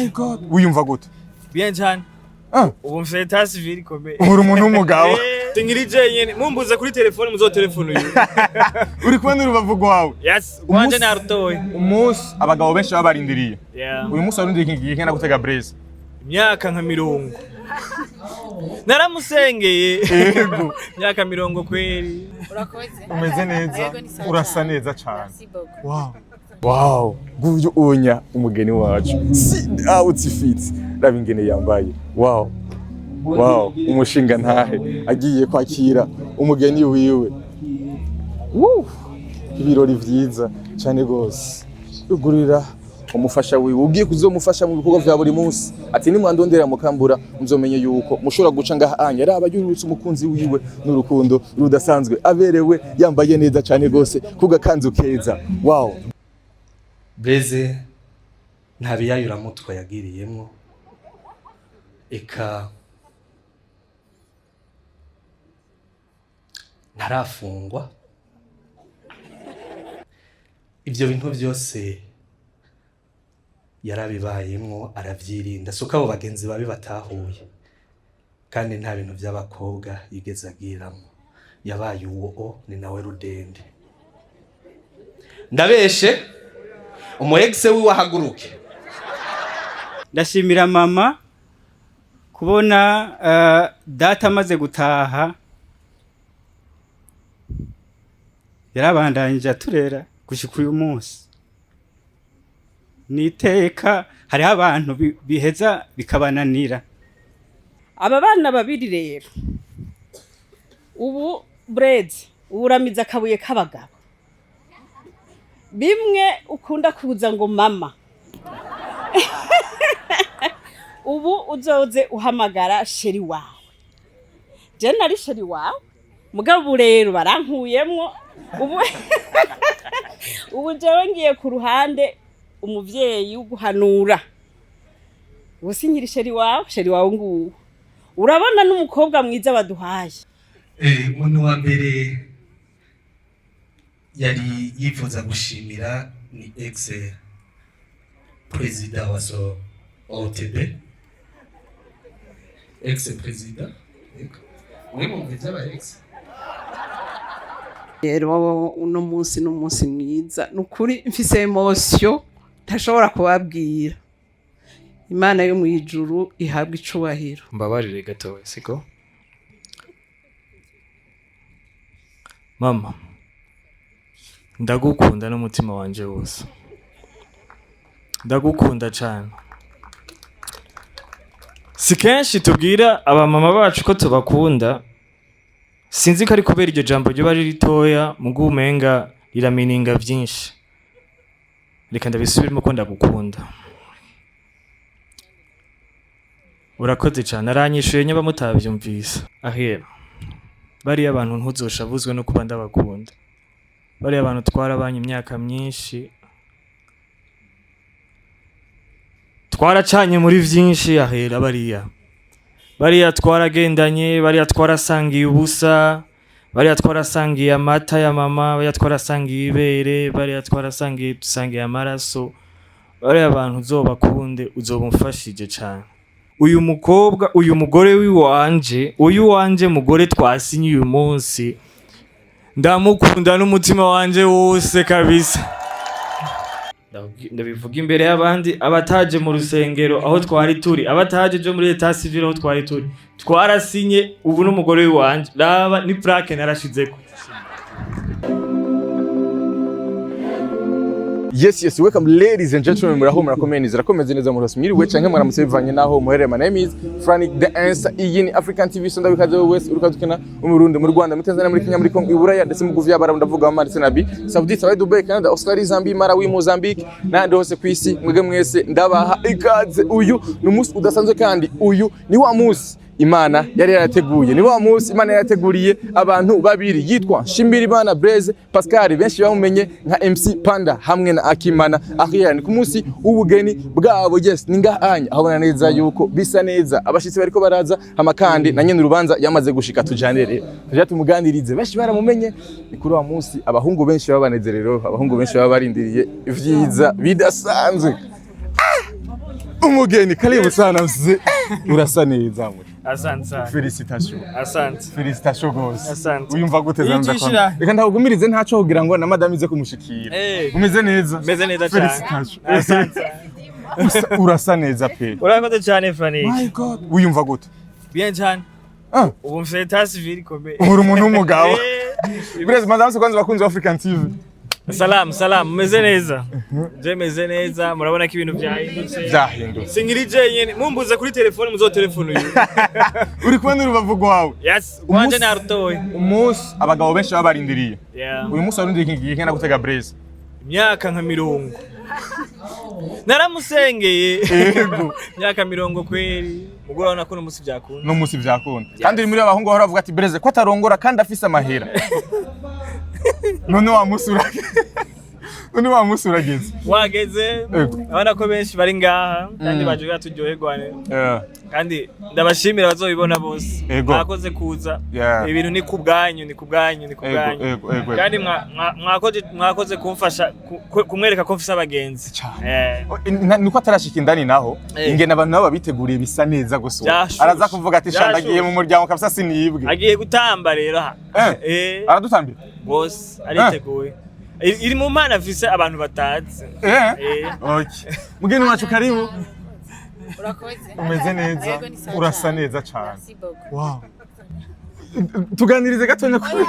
My God, wiyumva gute? Bien cyane. Ubu mfite état civil komeye. Uri umuntu w'umugabo. Tingirije nyene mumbuze kuri telefone muzo telefone uyu. Uri kubona urubavu rwawe? Yes, wanje narutoye. Umunsi abagabo benshi babarindiriye. Yeah. Uyu munsi warindiriye igihe kena gutega Blaise. Imyaka nka 50. Naramusengeye. Yego. Imyaka 50 kweli. Urakoze. Umeze neza. Urasa neza cyane. Wow. Wow, guvyo onya umugeni wacu. Sit out fit. Rabingene yambaye. Wow. Wow, umushinga ntahe agiye kwakira umugeni wiwe. Woo! Ibirori vyiza cyane gose. Ugurira umufasha wiwe ugiye kuzomufasha mu bikorwa vya buri munsi. Ati ni mwandondera mukambura muzomenye yuko mushobora guca ngaha anya araba yurutse umukunzi wiwe n'urukundo rudasanzwe aberewe yambaye neza cyane gose kugakanzu keza. Wow. Blaise ntabiyayura mutwe yagiriyemwo eka ntarafungwa ibyo bintu byose yarabibayemwo aravyirinda suko abo bagenzi babi batahuye kandi nta bintu by'abakobwa yigeze agiramo yabaye uwo ni nawe rudende ndabeshe umu ex wiwe ahaguruke. Ndashimira mama kubona data amaze gutaha yarabandanyije aturera gushika uyu munsi niteka hari abantu biheza bikabananira. Aba bana babiri rero ubu Blaise uramiza akabuye k'abagabo bimwe ukunda kuza ngo mama ubu uzoze uhamagara sheri wawe. Je nari sheri wawe mugabo rero barankuyemwo ubu jewe ngiye ku ruhande umuvyeyi uguhanura. Ubu sinkiri sheri wawe nguwo urabona n'umukobwa mwiza baduhaye. Umuntu wa mbere yari yifuza gushimira ni ex president wa OTB ex president uyu mwiza ba ex rero uno munsi n'umunsi mwiza nukuri mfise emotion ntashobora kubabwira. Imana yo mu ijuru ihabwa icubahiro. Mbabarire gato siko mama ndagukunda n'umutima wanje wose ndagukunda cyane. Si kenshi tubwira abamama bacu ko tubakunda sinzi ko ari kubera iryo jambo ryo bari ritoya mu gumenga riramininga byinshi. Reka ndabisubiremo ko ndagukunda. Urakoze cyane aranyishuye nyaba mutabyumvise. Ahera bari abantu ntuzoshavuzwe no kuba ndabakunda. Bari abantu twarabanye imyaka myinshi twaracanye muri vyinshi. Ahera bariya twaragendanye, bariya twarasangiye ubusa, bariya twarasangiye amata ya mama, bariya twarasangiye ibere, bariya twarasangiye dusangiye amaraso. Bariya abantu uzobakunde uzobumfashije cyane. Uyu mukobwa uyu mugore wiwanje uyu wanje mugore twasinye uyu munsi ndamukunda n'umutima wanje wose kabisa. Ndabivuga imbere y'abandi abataje mu rusengero aho twari turi abataje je muri état civil aho twari turi twarasinye ubu n'umugore wiwanje raba ni plaque narashizeko. Yes, welcome ladies and gentlemen. Muraho murakomeye zirakomeze neza mu rasmiri we canke mwaramutse bivanye naho muherere. My name is Frank the Answer. Iyi ni African TV sonda bikaze wese urukadukena mu Burundi mu Rwanda muri Tanzania muri Kenya muri Congo Iburaya ndetse mu guvya bara ndavuga Maman ndetse nabi Saudi Arabia Dubai Canada Australia Zambia Malawi Mozambique n'andi hose kwisi mwege mwese ndabaha ikaze. Uyu ni umunsi udasanzwe kandi uyu ni wa munsi Imana yari yarateguye. Ni wa munsi Imana yarateguriye abantu babiri yitwa Shimirimana Blaise Pascal benshi bamumenye nka MC Panda hamwe na Akimana Akorora. Ni ku munsi w'ubugeni bwabo. Yes, ningahanya ahabona neza yuko bisa neza abashitsi bariko baraza amakandi na nyene urubanza yamaze gushika tujanere tujya tumuganirize. Benshi baramumenye ni kuri wa munsi abahungu benshi babanezerero abahungu benshi babarindiriye ivyiza bidasanzwe. umugeni karibu sana mzee urasa neza mwe Asante sana. Félicitations. Asante. Félicitations gose. Asante. Uyumva gute zanza Yijishira. Reka ndagumirize ntaco kugira ngo na madame ize kumushikira. Umeze neza. Meze neza cyane. Félicitations. Asante. Urasa neza pe. Urakoze cyane Frank. My God. Uyumva gute? Bien cyane. Ah. Ubu mfite état civil komeye. Uri umuntu w'umugabo. Brez madame se kwanza bakunzi wa African TV. Salam, meze neza. Je meze neza, murabona ko ibintu byahindutse. Byahindutse. Singirije nyene, mumbuze kuri telefone muzo telefone uyu. Uri kubona urubavu rwawe? Yes, wanje narutoye. Umunsi abagabo benshi babarindiriye. Yeah. Uyu munsi warindiriye igihe kenda gutega Brez. Imyaka nka 20. Naramusengeye. Yego. Imyaka 20 kweri. Mugura ubona ko no musi byakunda. No musi byakunda. Kandi muri abahungu bahora bavuga ati Brez ko atarongora kandi afise amahera. None wa musi urageze. Wageze. Abana ko benshi bari ngaha kandi baje gaturyoherwane. Kandi ndabashimira bazobibona bose. Mwakoze kuza. Ibintu ni kubwanyu. Kandi mwakoze kumfasha kumwereka ko mfise abagenzi. Nuko atarashika indani naho ingene abantu nabo babiteguriye bisa neza gusa. Araza kuvuga ati shandagiye mu muryango kabisa sinibwe. Agiye gutamba rero. Aradutambira. Bose ariteguye. Iri mu mana afise abantu batazi. Okay. Mugeni wacu karibu. Urakoze. Umeze neza. Urasa neza cyane. Wow. Tuganirize gatonya kuri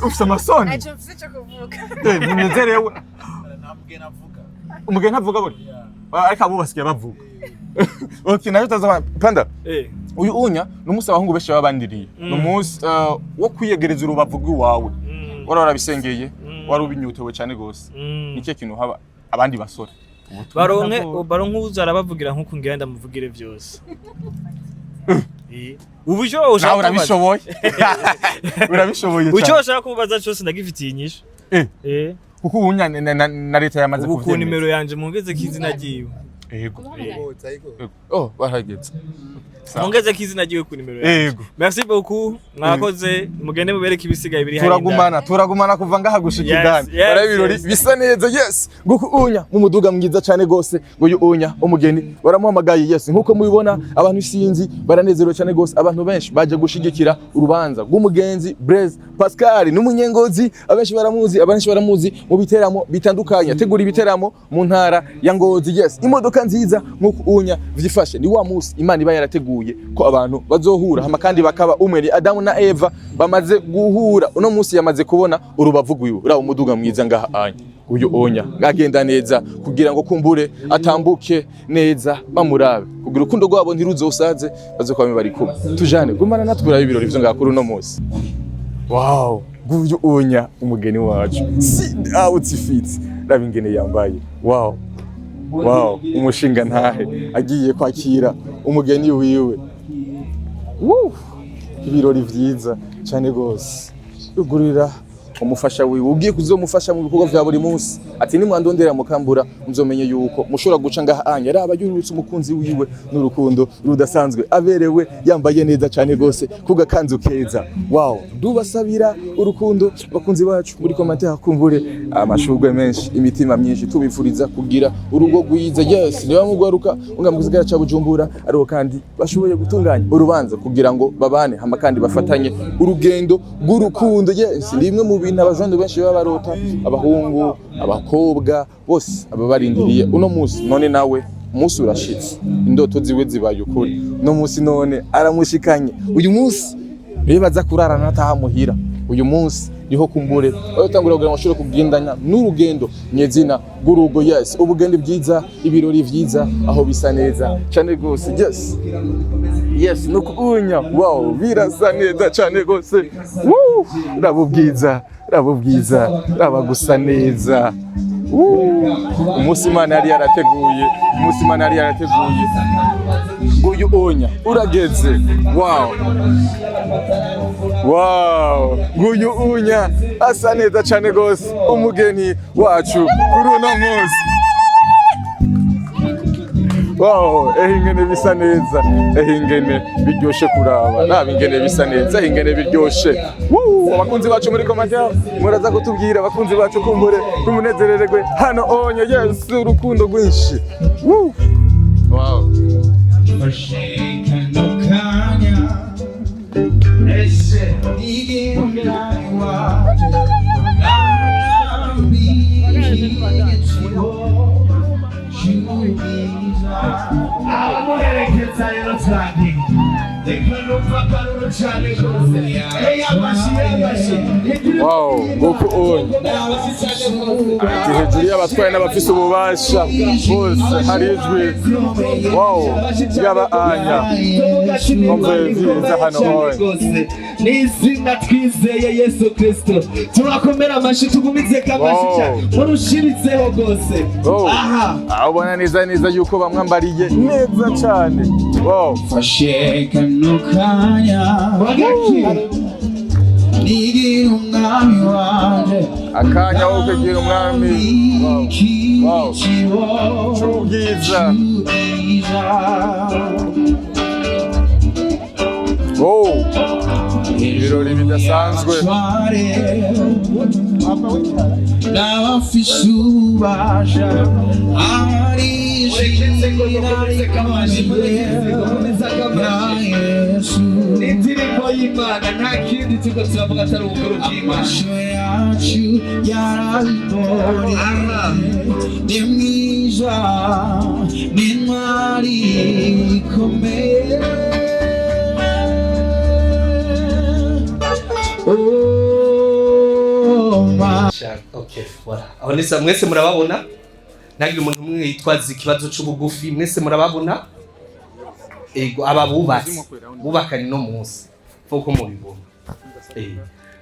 ufite amasoni. Aje mfise cyo kuvuga. Munezerewe. Umugeni avuga buri. Ariko abo basikiye bavuga. Okay, nayo taza Panda. Uyu unya n'umusa abahungu beshe babandiriye. N'umunsi wo kwiyegereza urubavu rw'iwawe. Warabisengeye. Wari ubinyutewe cyane gose. Nike kintu haba abandi basore. Baronke uzara bavugira nkuko ngenda muvugire byose. Uburyo ushaka urabishoboye. Urabishoboye cyane. Ucyo ushaka kubaza cyose ndagifitiye inyisho. Kuko ubunya na leta yamaze kuvyemeza. Ubu ku nimero yanje mungeze kizina giwe. Yego. Oh, baragetse. Mungeze kizina giwe ku nimero yanje. Yego. Merci beaucoup. Mwakoze mugende mubereke ibisigaye biri hanyuma. Turagumana kuva ngaha gushika idani. Barabirori bisa neza. Yes. Nguko unya mu muduga mwiza cyane gose. Nguyu unya umugeni baramuhamagaye yes. Nkuko mubibona abantu isinzi baranezerewe cyane gose. Abantu benshi baje gushigikira urubanza rw'umugenzi Brez Pascal n'umunyengozi. Abenshi baramuzi mu biteramo bitandukanye. Tegura ibiteramo mu ntara ya Ngozi. Yes. Imodoka nziza nkuko unya vyifashe ni wa musi Imana iba yarateguye ko abantu bazohura hama kandi bakaba umwe Adamu na Eva bamaze guhura uno musi yamaze kubona urubavu rwiwe ura umuduga mwiza ngaha anya uyu onya ngagenda neza kugira ngo kumbure atambuke neza bamurabe kugira urukundo rwabo ntiruzosaze bazokwame bari kumwe tujane gumana natwura ibirori byo ngakuru no musi. Wow, uyu onya umugeni wacu sit out fit rabingene yambaye. Wow. Wow, umushinga ntahe agiye kwakira umugeni wiwe. Ibirori vyiza cyane gose. Ugurira umufasha wiwe ugiye kuzomufasha mu bikorwa vya buri munsi. Ati ni mwandondera mukambura muzomenye yuko mushobora guca ngaha anya raba yurutse umukunzi wiwe n'urukundo rudasanzwe aberewe yambaye neza cyane gose kuga kanzu keza. Wow, dubasabira urukundo bakunzi bacu muri commentaire hakumbure amashurwe menshi imitima myinshi tubifuriza kugira urugo rwiza. Yes, niba mugwaruka ungamuzigara ca Bujumbura ariho kandi bashoboye gutunganya urubanza kugira ngo babane hama kandi bafatanye urugendo rw'urukundo. Yes, rimwe mu bintu abajandi benshi baba barota abahungu abakobwa bose ababarindiriye uno musi. None nawe musi urashitse indoto ziwe zibaye ukuri no musi none aramushikanye uyu musi bibaza kurarana nataha muhira. Uyu musi niho kumbure batangura kugira amashuri kugendanya n'urugendo nyezina gurugo. Yes, ubugende bwiza ibirori vyiza aho bisa neza cyane gose. Yes, yes nukunya. Wow, birasa neza cyane gose. Rabo bwiza raba gusa neza. Umunsi Imana yari yarateguye. Uyu onya urageze. Wow, uyu unya asa neza cyane gose umugeni wacu kuri uno munsi. Wow, ingene bisa neza, ingene biryoshe kuraba, nabingene bisa neza, ingene biryoshe. Abakunzi bacu muri commentaire muraza kutubwira abakunzi bacu kumbure tumunezerererwe hano onye. Yes, urukundo rwinshi. Wow. Wow, Goku on. Hejuru y'abatwaye n'abafise ububasha bose hari ijwi. Wow, yaba anya. Umve viza hano on. N'izina twizeye Yesu Kristo. Turakomera amashi tugumize kamashi cyane. Murushiritseho gose. Aha. Ubona neza yuko bamwambariye neza cyane. Wow. Fashe kano kanya. Nigira umwami wanje. Akanya wo kugira umwami. Wow. Cyubwiza. Oh. Ibirori bidasanzwe. N'abafise ububasha ari indirimbo y'Imana nta kindi tuko turavuga atari ubukuru bw'Imana. Yacu yarabibonye ni mwiza ni intwari ikomeye. Okay, voilà. Aho nisa mwese murababona? Nagira umuntu umwe yitwaza ikibazo c'ubugufi, mwese murababona? Ego ababubatsi bubakanye no munsi. Foko mubibona.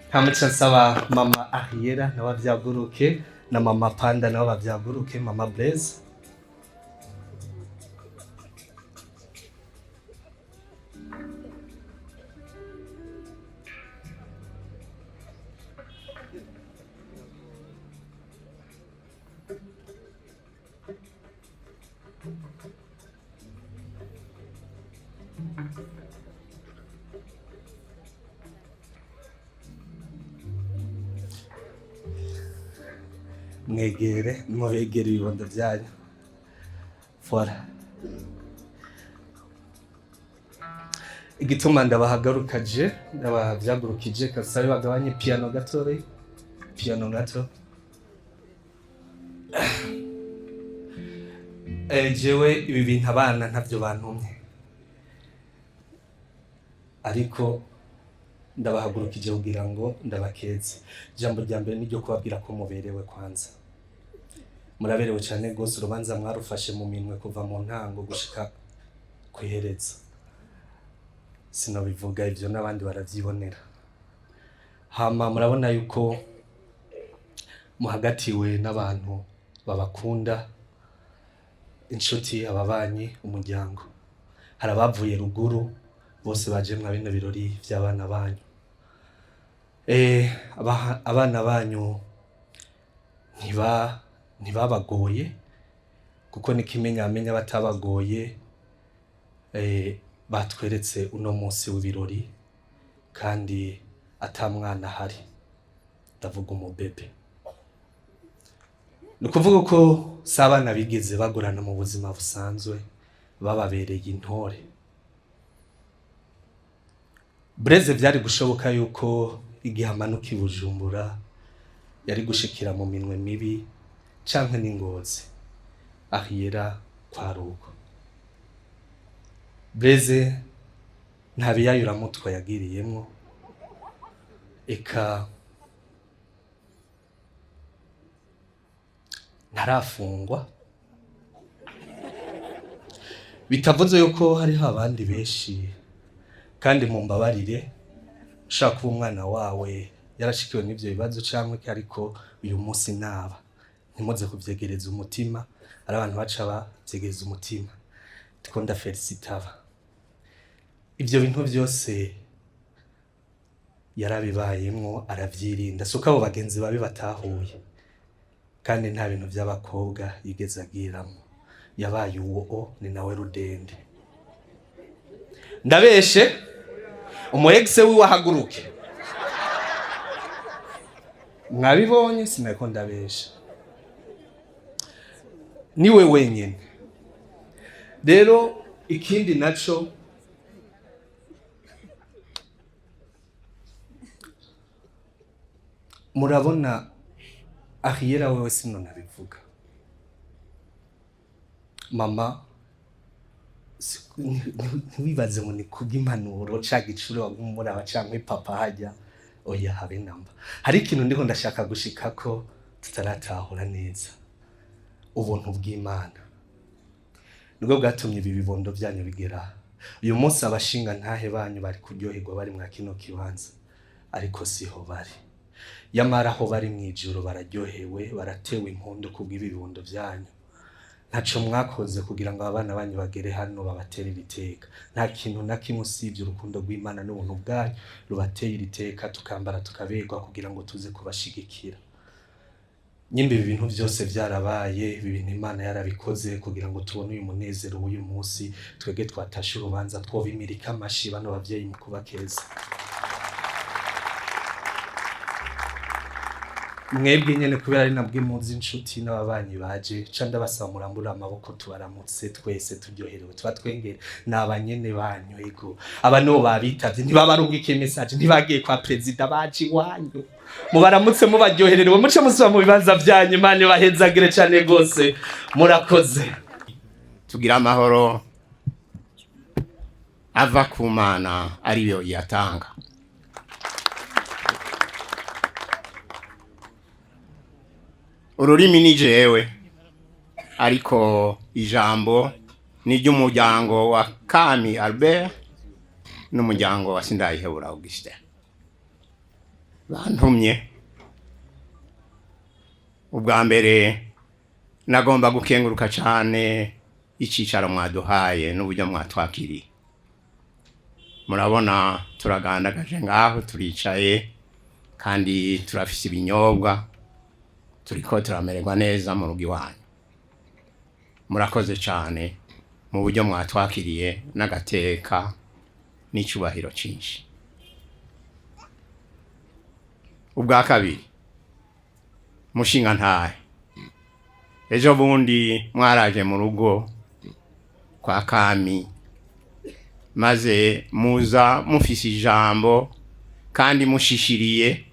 Ntamuca nsaba mama Ariera nawe avyaguruke na mama Panda nawe bavyaguruke, mama Blaise. Mwegere mubegere ibibondo byanyu. Voilà. Igituma ndabahagarukaje ndabavyagurukije kasabe bagabanye piano gatore. Piano gato. Jewe ibi bintu abana ntavyo bantumye. Ariko ndabahagurukije kugira ngo ndabakeze. Jambo rya mbere niryo kubabwira ko muberewe kwanza. Muraberewe cyane gose, urubanza mwarufashe mu minwe kuva mu ntango gushika kwihereza. Sinobivuga ivyo n'abandi baravyibonera. Hama murabona yuko muhagatiwe n'abantu babakunda, inshuti, ababanyi, umuryango. Harabavuye ruguru bose baje mwa bino birori by'abana banyu. Abana banyu ntibabagoye kuko nikimenyamenya batabagoye. Batweretse uno munsi w'ibirori kandi atamwana hari, ndavuga umubebe. Nukuvuga ko sabana bigeze bagorana mu buzima busanzwe, bababereye intore. Blaise byari gushoboka yuko igihe amanuka i Bujumbura yari gushikira mu minwe mibi canke n'ingozi. Ariera kwaruko. Blaise ntabiyayura mutwe yagiriyemwo, eka ntarafungwa. Bitavuze yuko hariho abandi benshi kandi mumbabarire ushaka kuba umwana wawe yarashikiwe n'ivyo bibazo canke ariko uyu munsi naba ntimuze kuvyegereza umutima. Ari abantu baca bavyegereza umutima. Tikunda felicitaba. Ivyo bintu byose yarabibayemwo aravyirinda. Suka abo bagenzi babi batahuye. Kandi nta bintu by'abakobwa yigeze agiramo. Yabaye uwo ni nawe rudende. Ndabeshe umuexe wi wahaguruke. Mwabibonye sinako ndabeshe. Niwe wenyene. rero ikindi naco murabona ahiyera wewe sino nabivuga mama ntiwibaze ngo ni kubw'impanuro ca gicuro wagumuraba canke papa hajya oya habe namba hari ikintu ndiho ndashaka gushikako tutaratahura neza ubuntu bw'Imana nibwo bwatumye ibi bibondo byanyu bigera uyu munsi abashinga ntahe banyu bari kuryoherwa bari mwa kino kibanza ariko siho bari yamara aho bari mwijuru bararyohewe baratewe impundu kubw'ibi bibondo byanyu ntaco mwakoze kugira ngo abana banyu bagere hano babatere ibiteka nta kintu na kimwe usibye urukundo rw'Imana n'ubuntu bwanyu rubateye ibiteka tukambara tukaberwa kugira ngo tuze kubashigikira nyimbe ibi bintu byose byarabaye ibi bintu Imana yarabikoze kugira ngo tubone uyu munezero w'uyu munsi twege twatashe urubanza twobimirika amashi bano bavyeyi mu kubakeza mwebwe nyene kubera ari nabwe muzi inshuti n'ababanyi baje ca ndabasaba murambura amaboko tubaramutse twese turyoherewe tuba twengere n'abanyene banyu ego aba no babitavye ntibabarungike message ntibagiye kwa president baje iwanyu mubaramutse mubaryoherewe muce musaba mu bibanza vyanyu Imana bahezagire cane gose murakoze tugira amahoro ava ku Mana ariyo yatanga ururimi ni jewe ariko ijambo ni ry'umuryango wa Kami Albert n'umuryango wa Sindayihebura Augustin bantumye ubwa mbere nagomba gukenguruka cyane icicaro mwaduhaye n'uburyo mwatwakiriye murabona turagandagaje ngaho turicaye kandi turafise ibinyobwa turiko turamererwa neza mu rugi wanyu murakoze cyane mu buryo mwatwakiriye n'agateka n'icubahiro cinshi ubwa kabiri mushinga ntahe ejo bundi mwaraje mu rugo kwa Kami maze muza mufise ijambo kandi mushishiriye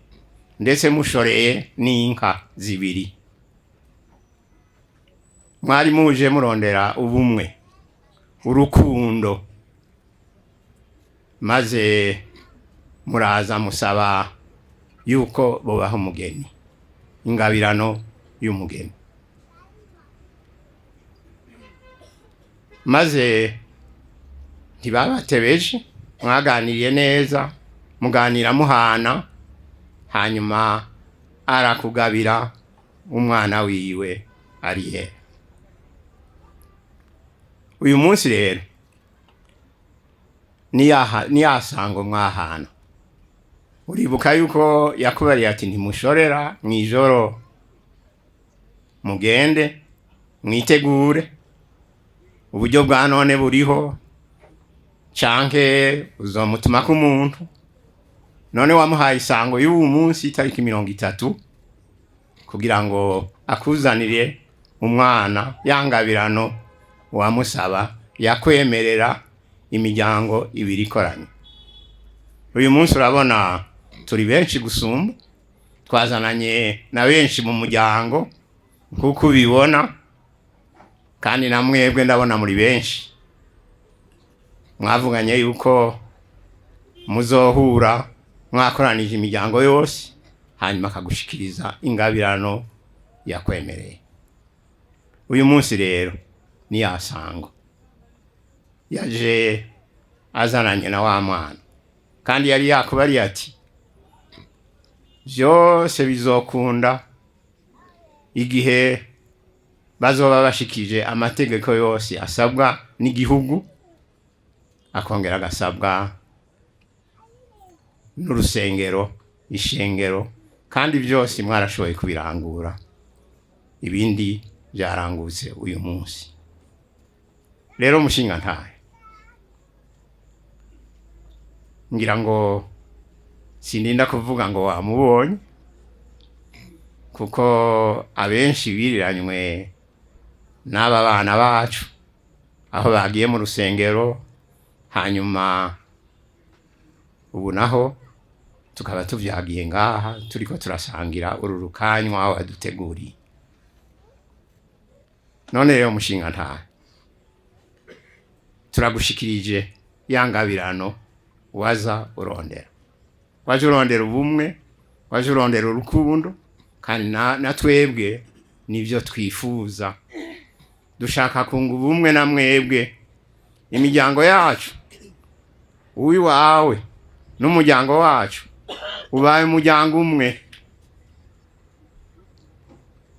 ndetse mushoreye n'inka zibiri mwari muje murondera ubumwe urukundo maze muraza musaba yuko bobaho umugeni ingabirano y'umugeni maze ntibabatebeje mwaganiriye neza muganira muhana hanyuma arakugabira umwana wiwe ariye uyu munsi rero niyasango mwahana uribuka yuko yakubariye ati ntimushorera mwijoro mugende mwitegure uburyo bwa none buriho canke uzomutuma ku muntu none wamuhaye isango y'ubu munsi itariki 30 kugira ngo akuzanire umwana yangabirano wamusaba yakwemerera imiryango ibiri ikoranye uyu munsi urabona turi benshi gusumba twazananye na benshi mu muryango kuko ubibona kandi na mwebwe ndabona muri benshi mwavuganye yuko muzohura mwakoranije imiryango yose hanyuma akagushikiriza ingabirano yakwemereye uyu munsi rero ni yasango yaje azananye na wa mwana kandi yari yakubariye ati byose bizokunda igihe bazoba bashikije amategeko yose asabwa n'igihugu akongera agasabwa n'urusengero ishengero kandi byose mwarashoboye kubirangura ibindi byarangutse uyu munsi rero mushinga ntahe ngira ngo sindinda kuvuga ngo wamubonye kuko abenshi biriranywe n'aba bana bacu aho bagiye mu rusengero, hanyuma ubu naho tukaba tuvyagiye ngaha turiko turasangira uru rukanywa aho waduteguriye. None rero mushinga ntahe, turagushikirije yangabirano waza urondera. Waje urondera ubumwe, waje urondera urukundo, kandi na twebwe nivyo twifuza. Dushaka kunga ubumwe na mwebwe, imiryango yacu, uwiwawe n'umuryango wacu ubaye umuryango umwe.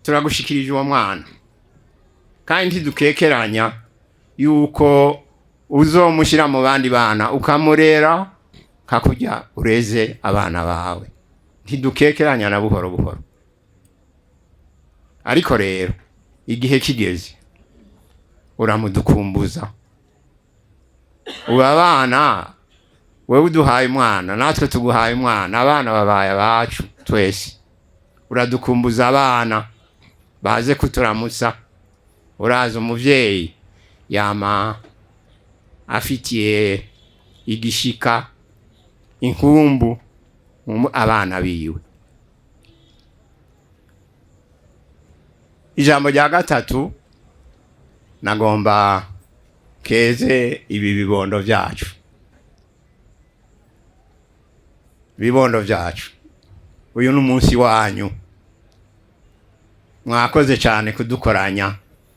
Turagushikirije uwo mwana, kandi ntidukekeranya yuko uzomushyira mu bandi bana ukamurera kakujya ureze abana bawe. Ntidukekeranya na buhoro buhoro. Ariko rero igihe kigeze uramudukumbuza. Uba abana wewe uduhaye umwana, natwe tuguhaye umwana, abana babaye abacu twese. Uradukumbuza abana baze kuturamutsa. Uraza umuvyeyi yama afitiye igishika inkumbu abana biwe. Ijambo rya gatatu nagomba keze ibi bibondo vyacu. Bibondo vyacu, uyu n'umunsi wanyu. Mwakoze cyane kudukoranya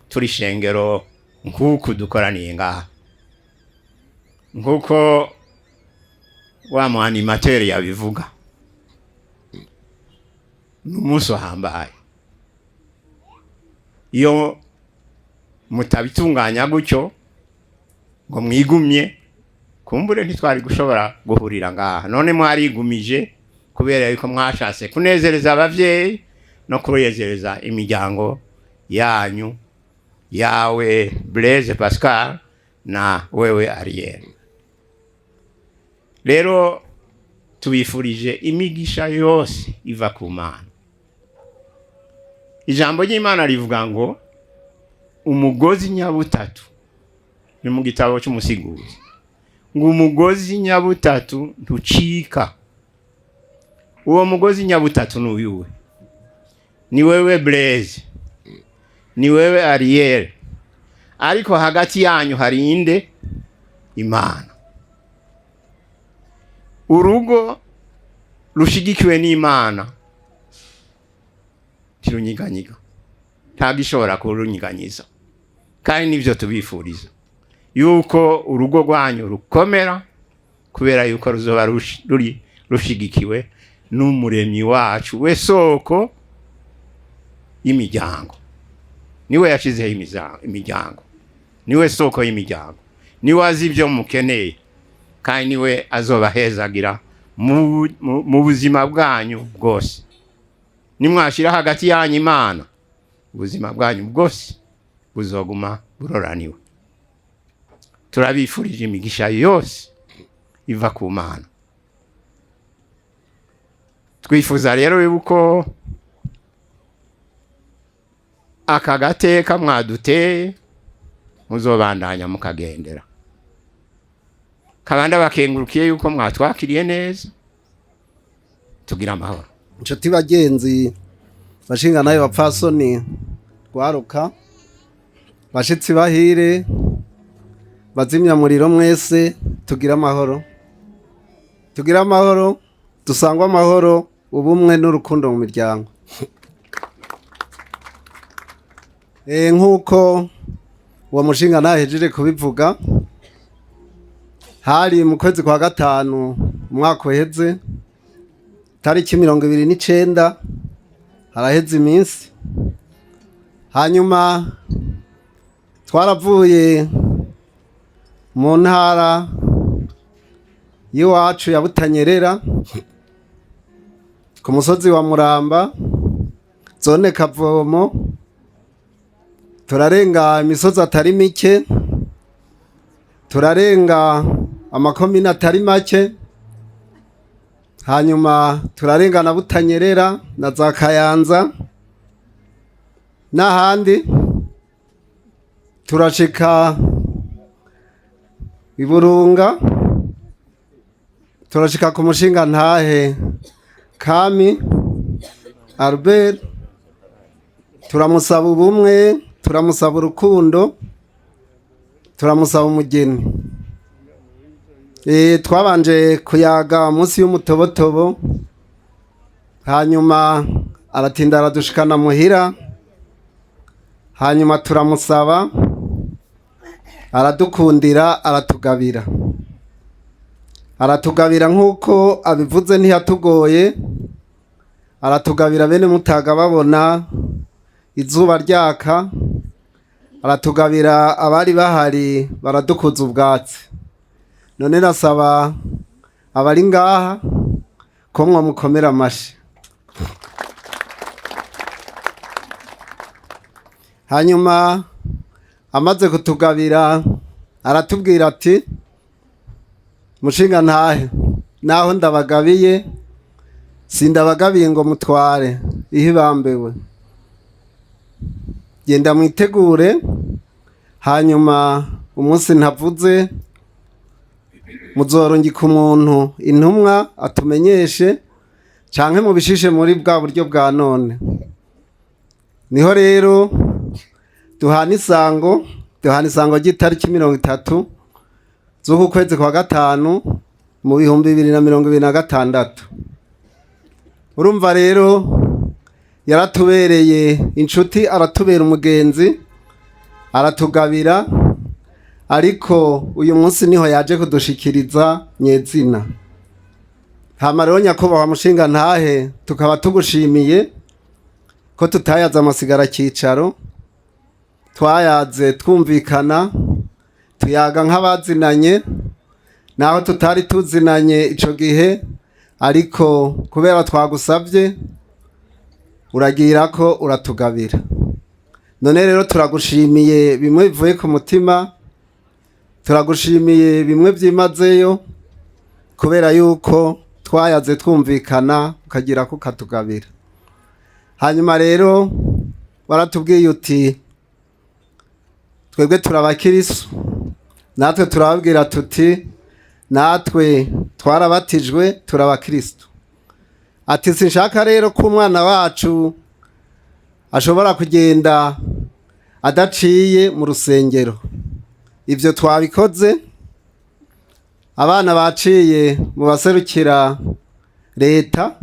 turi shengero nkuko dukoraniye ngaha. Nkuko wa muanimateri yabivuga, n'umunsi wahambaye. Iyo mutabitunganya gutyo ngo mwigumye, kumbure ntitwari gushobora guhurira ngaha. None mwarigumije kubera yuko mwashatse kunezereza abavyeyi no kurezereza imiryango yanyu, yawe Blaise Pascal na wewe Ariel. Rero tubifurije imigisha yose iva ku Mana. Ijambo ry'Imana rivuga ngo umugozi nyabutatu, ni mu gitabo cy'umusiguzi, ngo umugozi nyabutatu ntucika. Uwo mugozi nyabutatu n'uyuwe? Ni wewe Blaise, ni wewe Ariel, ariko hagati yanyu hari inde? Imana. Urugo rushigikiwe n'Imana tirunyiganyiga, ntagishobora kurunyiganyiza. Kandi nivyo tubifuriza yuko urugo rwanyu rukomera, kubera yuko ruzoba rushigikiwe n'umuremyi wacu we soko y'imiryango. Niwe yashizeho imiryango, niwe soko y'imiryango, niwe azi ibyo mukeneye, kandi niwe azobahezagira mu buzima bwanyu bwose. Nimwashira hagati yanyu Imana, ubuzima bwanyu bwose buzoguma buroraniwe. Turabifurije imigisha yose iva ku Mana. Twifuza rero yuko aka gateka mwaduteye muzobandanya mukagendera. Kabanda bakengurukiye yuko mwatwakiriye neza. Tugira amahoro. Inshuti bagenzi, bashinga nayo bapfasoni rwaruka, bashitsi bahire, bazimya muriro mwese, tugira amahoro. Tugira amahoro, dusangwa amahoro, ubumwe n'urukundo mu miryango. Nkuko uwo mushinga nahejeje kubivuga, hari mu kwezi kwa gatanu umwaka uheze, tariki 29, haraheze iminsi. Hanyuma twaravuye mu ntara y'iwacu ya Butanyerera ku musozi wa Muramba, zone Kavomo, turarenga imisozi atari mike, turarenga amakomine atari make, hanyuma turarenga na Butanyerera na za Kayanza n'ahandi, turashika Iburunga turashika ku mushinga ntahe Kami Albert, turamusaba ubumwe, turamusaba urukundo, turamusaba umugeni. Twabanje kuyaga munsi y'umutobotobo, hanyuma aratinda aradushikana muhira, hanyuma turamusaba, aradukundira, aratugabira. Aratugabira nk'uko abivuze ntiyatugoye, aratugabira bene mutaga babona izuba ryaka, aratugabira abari bahari baradukuza ubwatsi. None nasaba abari ngaha ko mwamukomera amashi. Hanyuma amaze kutugabira aratubwira ati, mushinga ntahe, naho ndabagabiye sindabagabiye ngo mutware ihibambewe, genda mwitegure, hanyuma umunsi ntavuze muzorungika umuntu intumwa atumenyeshe canke mubishishe muri bwa buryo bwa none. Niho rero duhana isango ry'itariki 30 z'uku kwezi kwa gatanu mu 2026. Urumva rero yaratubereye inshuti, aratubera umugenzi, aratugabira, ariko uyu munsi niho yaje kudushikiriza nyezina. Hama rero nyakubahwa mushinga ntahe, tukaba tugushimiye ko tutayaze amasigara cyicaro, twayaze twumvikana, tuyaga nk'abazinanye, naho tutari tuzinanye ico gihe, ariko kubera twagusabye uragira ko uratugabira. None rero turagushimiye bimwe bivuye ku mutima, turagushimiye bimwe byimazeyo, kubera yuko twayaze twumvikana ukagira ko ukatugabira. Hanyuma rero waratubwiye uti twebwe turabakirisu, natwe turababwira tuti natwe twarabatijwe turabakristo. Ati sinshaka rero ko umwana wacu ashobora kugenda adaciye mu rusengero. Ivyo twabikoze, abana baciye mu baserukira leta,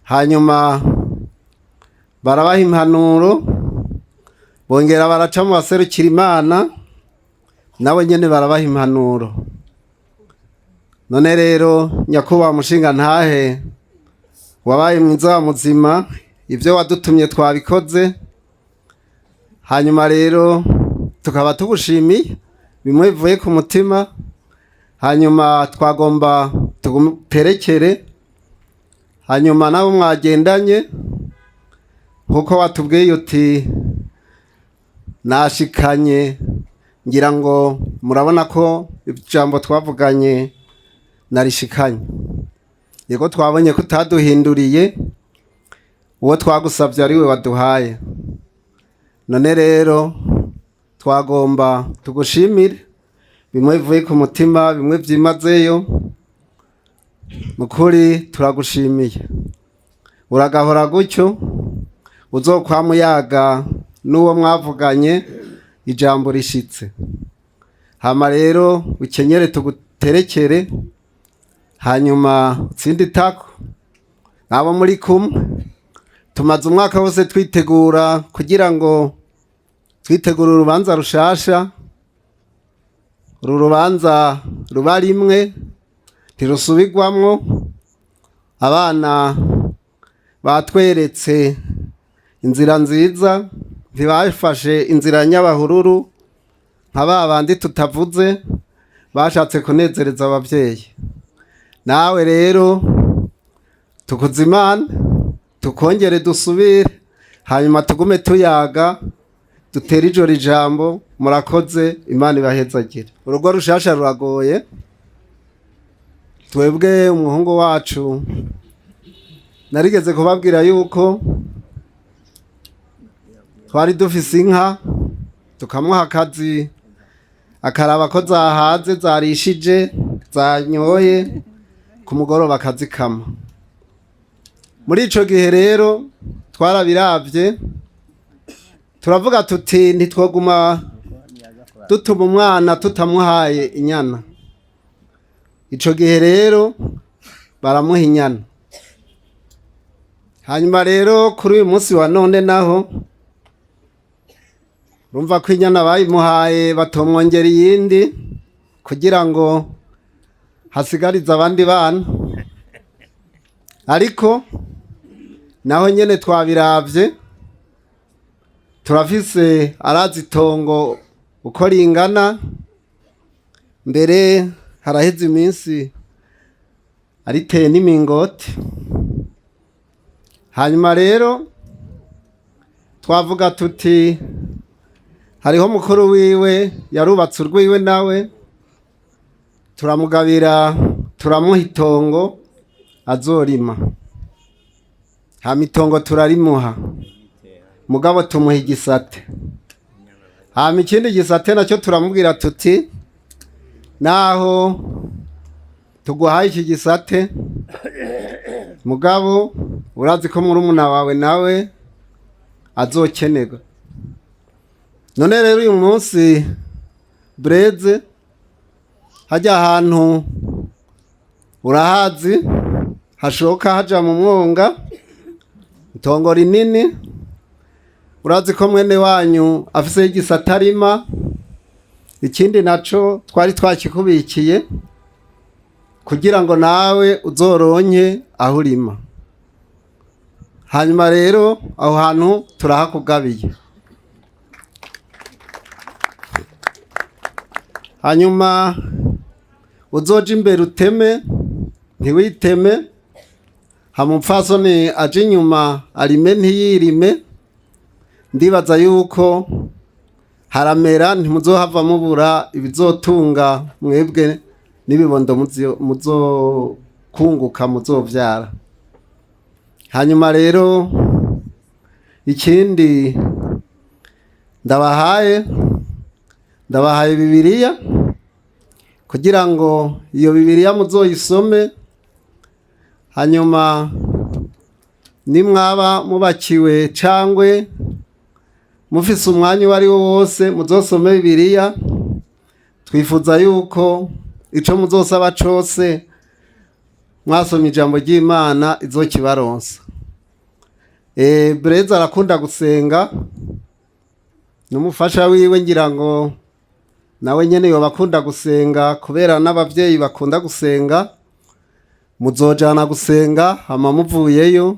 hanyuma barabaha impanuro, bongera baraca mu baserukira Imana, nabo nyene barabaha impanuro. None rero nyakubahwa mushinga ntahe, wabaye mwiza wa muzima, ivyo wadutumye twabikoze. Hanyuma rero tukaba tugushimiye bimwe bivuye ku mutima, hanyuma twagomba tuguperekere, hanyuma nabo mwagendanye nkuko watubwiye uti nashikanye, ngira ngo murabona ko ijambo twavuganye narishikanye. Yego twabonye ko utaduhinduriye, uwo twagusabye ari we waduhaye. None rero twagomba tugushimire bimwe bivuye ku mutima, bimwe byimazeyo. Mukuri turagushimiye, uragahora gutyo, uzokwamuyaga n'uwo mwavuganye ijambo rishitse. Hama rero ukenyere tuguterekere, hanyuma utsindi tako nabo muri kumwe. Tumaze umwaka wose twitegura kugira ngo twitegure urubanza rushasha. Uru rubanza ruba rimwe ntirusubigwamwo. Abana batweretse inzira nziza, ntibafashe inzira nyabahururu nka babandi tutavuze, bashatse kunezereza abavyeyi. Nawe rero tukuzimana, tukongere dusubire, hanyuma tugume tuyaga, dutere ijoro ijambo. Murakoze, Imana ibahezagire. Urugo rushasha ruragoye. Twebwe umuhungu wacu narigeze kubabwira yuko twari dufise inka, tukamuha akazi akaraba ko zahaze zarishije zanyoye ku mugoroba akazikama. Muri ico gihe rero twarabiravye turavuga tuti ntitwoguma dutuma umwana tutamuhaye inyana. Ico gihe rero baramuha inyana. Hanyuma rero kuri uyu munsi wa none naho urumva ko inyana bayimuhaye batomwongera iyindi kugira ngo hasigarize abandi bana, ariko naho nyene twabiravye turafise arazi itongo uko ringana, mbere haraheze iminsi ariteye n'imingoti. Hanyuma rero twavuga tuti hariho mukuru wiwe yarubatse urwiwe nawe turamugabira turamuha itongo azorima. Hama itongo turarimuha mugabo tumuha igisate. Hama ikindi gisate nacyo turamubwira tuti naho tuguhaye iki gisate mugabo urazi ko murumuna wawe nawe azokenerwa. None rero uyu munsi BLAISE hajya ahantu urahazi hashoka haja mu mwonga itongo rinini, urazi ko mwene wanyu afise igisata arima, ikindi naco twari twakikubikiye kugira ngo nawe uzoronke aho urima. Hanyuma rero aho hantu turahakugabiye. Hanyuma uzoja imbere uteme ntiwiteme, hamupfasoni aje inyuma arime ntiyirime. Ndibaza yuko haramera ntimuzohava mubura ibizotunga mwebwe n'ibibondo muzokunguka muzovyara. Hanyuma rero ikindi ndabahaye Bibiliya kugira ngo iyo Bibiliya muzoyisome, hanyuma nimwaba mubakiwe cangwe mufise umwanya uwo ari wo wose muzosome Bibiliya. Twifuza yuko ico muzosaba cose mwasoma ijambo ry'Imana izokibaronsa. BLAISE arakunda gusenga, n'umufasha wiwe ngira ngo nawe nyene yoba akunda gusenga kubera n'abavyeyi bakunda gusenga. Muzojana gusenga hama muvuyeyo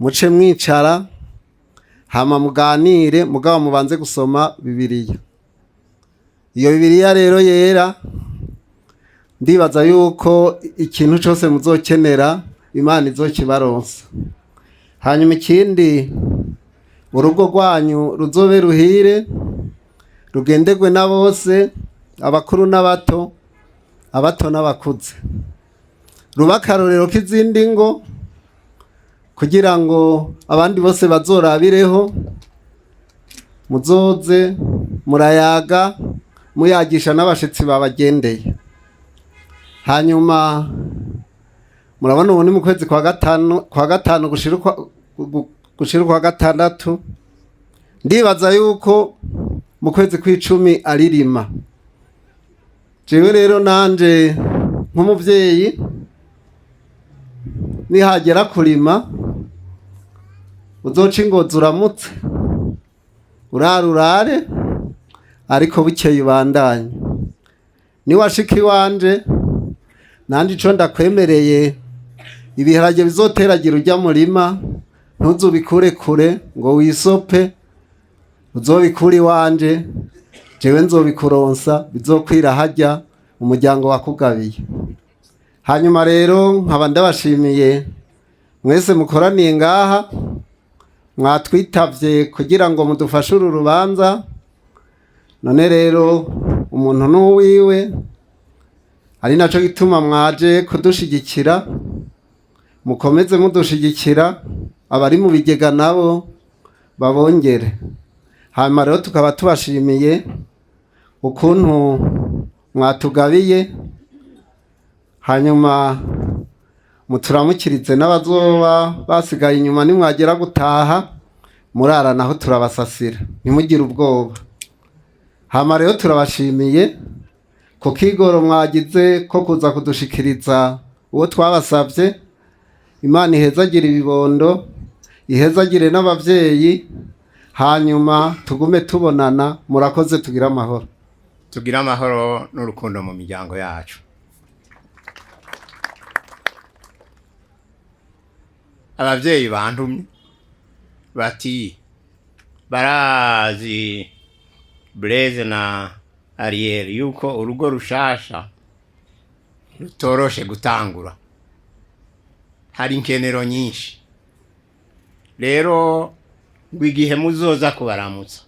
muce mwicara hama muganire mugabo mubanze gusoma Bibiliya. Iyo Bibiliya rero yera ndibaza yuko ikintu cyose muzokenera Imana izokibaronsa. Hanyuma ikindi urugo rwanyu ruzobe ruhire rugendegwe na bose, abakuru n'abato, abato n'abakuze. Ruba akarorero k'izindi ngo kugira ngo abandi bose bazorabireho, muzoze murayaga muyagisha n'abashitsi babagendeye. Hanyuma murabona ubu ni mu kwezi kwa gatanu gushira kwa gatandatu. Ndibaza yuko mu kwezi kw'icumi aririma. Jewe rero nanje nk'umuvyeyi nihagera kurima uzoca ingozi uramutse urarurare, ariko bukeye ubandanye. Niwashika iwanje nanje ico ndakwemereye ibiharage bizoteragira urya murima ntuzubikure kure ngo wisope, uzobikura iwanje jewe nzobikuronsa bizokwira harya umuryango wakugabiye. Hanyuma rero nkaba ndabashimiye mwese mukoraniye ngaha, mwatwitavye kugira ngo mudufashe uru rubanza. None rero umuntu n'uwiwe, ari naco gituma mwaje kudushigikira. Mukomeze mudushigikira, abari mu bigega nabo babongere. Hanyuma rero tukaba tubashimiye ukuntu mwatugabiye, hanyuma muturamukirize n'abazoba basigaye inyuma nimwagera gutaha murara naho turabasasira ntimugire ubwoba. Hama rero turabashimiye ku kigoro mwagize ko kuza kudushikiriza uwo twabasabye. Imana ihezagire ibibondo, ihezagire n'abavyeyi, hanyuma tugume tubonana. Murakoze, tugira amahoro. Tugira amahoro n'urukundo mu miryango yacu. Abavyeyi bantumye bati barazi Blaise na Ariel yuko urugo rushasha rutoroshe gutangura, hari inkenero nyinshi. Rero igihe muzoza kubaramutsa,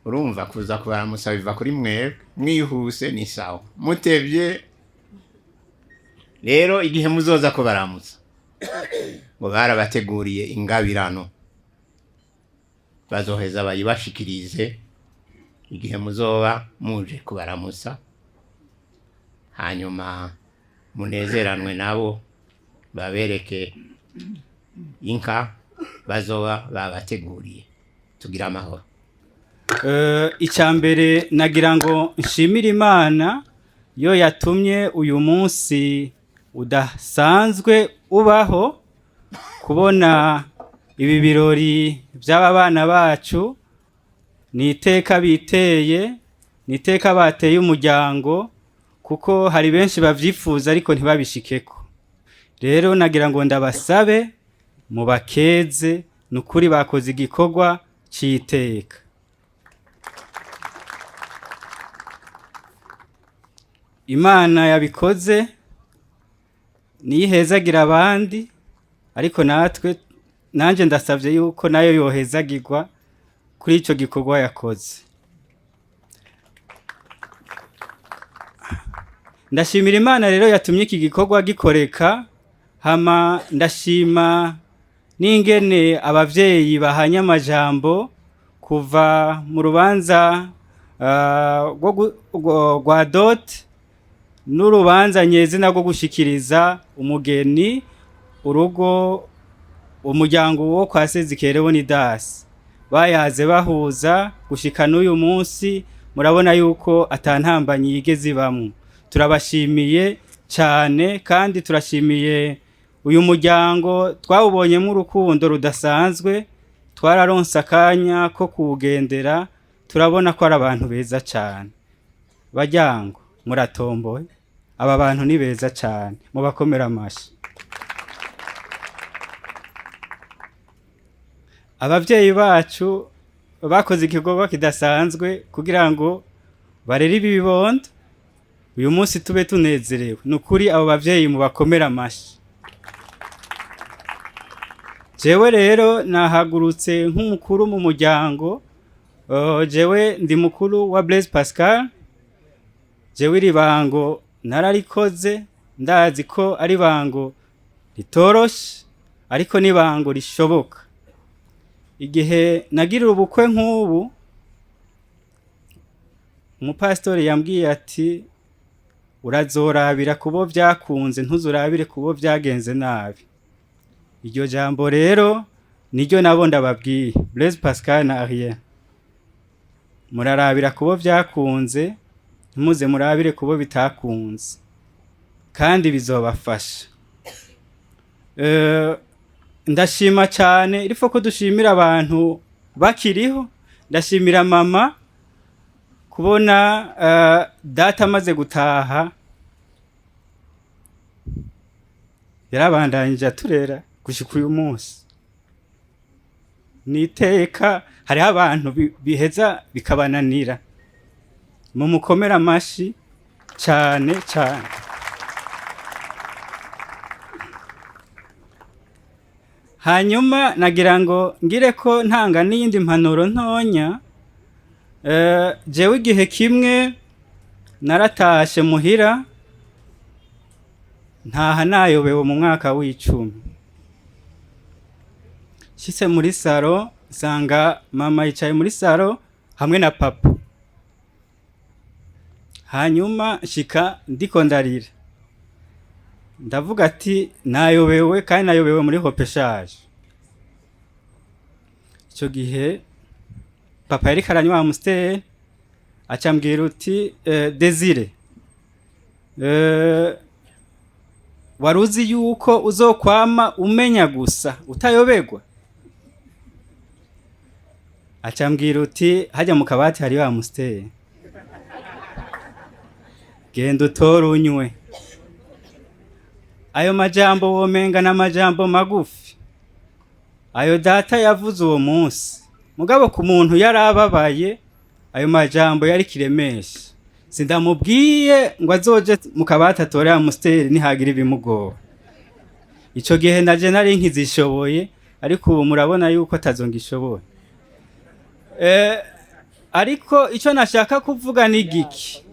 urumva kuza kubaramutsa biva kuri mwebwe, mwihuse ni sawa, mutevye rero igihe muzoza kubaramutsa ngo barabateguriye ingabirano bazoheza bayibashikirize igihe muzoba muje kubaramutsa, hanyuma munezeranwe nabo babereke inka bazoba babateguriye. Tugira amahoro. Icyambere nagira ngo nshimire Imana yo yatumye uyu munsi udasanzwe ubaho, kubona ibi birori by'aba bana bacu. Ni iteka biteye, ni iteka bateye umuryango, kuko hari benshi bavyifuza ariko ntibabishikeko. Rero nagira ngo ndabasabe mubakeze, nukuri bakoze igikorwa cy'iteka. Imana yabikoze nihezagira abandi, ariko nanje ndasavye yuko nayo yohezagirwa kuri ico gikorwa yakoze. Ndashimira Imana rero yatumye iki gikorwa gikoreka. Hama ndashima n'ingene abavyeyi bahanye amajambo kuva mu rubanza rwa dot n'urubanza nyezina rwo gushikiriza umugeni urugo umuryango wo kwa Sezikereho ni dasi. Bayaze bahuza gushika n'uyu munsi, murabona yuko atantambanyi yigeze ibamwe. Turabashimiye cyane, kandi turashimiye uyu muryango twawubonyemo urukundo rudasanzwe. Twararonse akanya ko kugendera, turabona ko ari abantu beza cyane. Bajyango muratomboye, aba bantu ni beza cyane, mubakomera amashi. Abavyeyi bacu bakoze igikorwa kidasanzwe kugira ngo barere ibi bibondo, uyu munsi tube tunezerewe. Nukuri abo bavyeyi mubakomera amashi. Jewe rero nahagurutse nk'umukuru mu muryango. Jewe ndi mukuru wa Blaise Pascal. Jewe iri bango nararikoze, ndazi ko ari bango ritoroshe, ariko ni bango rishoboka. Igihe nagirira ubukwe nk'ubu, umupastori yambwiye ati urazorabira kubo byakunze, ntuzurabire kubo byagenze nabi. Iryo jambo rero niryo nabo ndababwiye Blaise Pascal na Ariel. Murarabira kubo byakunze, ntimuze murabire kubo bitakunze, kandi bizobafasha. Ndashima cyane, irifo ko dushimira abantu bakiriho. Ndashimira mama kubona data amaze gutaha yarabandanyije aturera gushika uyu munsi. Niteka hari abantu biheza bikabananira, mu mukomera amashi cyane cyane. Hanyuma nagira ngo ngire ko ntanga n'iyindi mpanuro ntonya. Jewe igihe kimwe naratashe muhira, ntaha nayobewe mu mwaka w'10. Shitse muri saro nsanga mama yicaye muri saro hamwe na papa. Hanyuma shika ndiko ndarira, ndavuga ati nayobewe, kandi nayobewe muri hopeshaje. Icyo gihe papa yari karanywa Amstel, acambwira uti Desire, waruzi yuko uzokwama umenya gusa utayoberwa? Acambwira uti hajya mu kabati hari Amstel, genda utore unywe. Ayo majambo womenga n'amajambo magufi, ayo data yavuze uwo munsi, mugabo ku muntu yarababaye ayo majambo yari kiremesha. Sindamubwiye ngo azoje mu kabati atore Amstel nihagira ibimugora. Ico gihe naje nari nkizishoboye, ariko ubu murabona yuko atazongishoboye. Ariko ico nashaka kuvuga ni giki,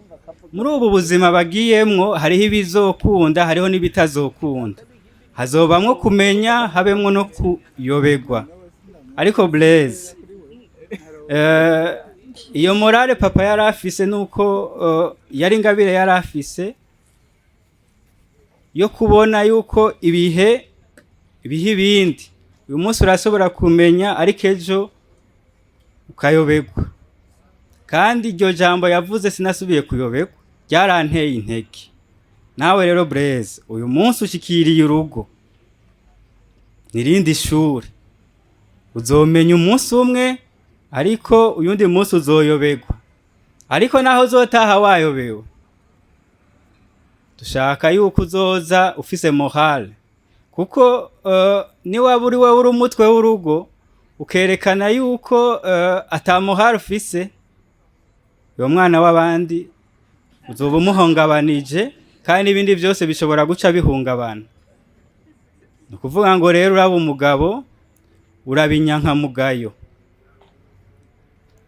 muri ubu buzima bagiyemwo hariho ibizokunda, hariho n'ibitazokunda. Hazobamwo kumenya, habemwo no kuyoberwa. Ariko Blaise, iyo morale papa yari afise nuko yari ingabire yari afise yo kubona yuko ibihe ibindi. Uyu munsi urashobora kumenya, ariko ejo ukayoberwa. Kandi iryo jambo yavuze sinasubiye kuyoberwa, ryaranteye intege. Nawe rero Blaise, uyu munsi ushikiriye urugo, nirindi shuri, uzomenya umunsi umwe, ariko uyundi munsi uzoyoberwa. Ariko naho uzotaha wayobewe, dushaka yuko uzoza ufise morale, kuko ni waburi we uri umutwe w'urugo, ukerekana yuko ata morale ufise, uyo mwana w'abandi uzoba umuhungabanije, kandi ibindi byose bishobora guca bihungabana. Ni kuvuga ngo rero uraba umugabo, urabinyanka mugayo,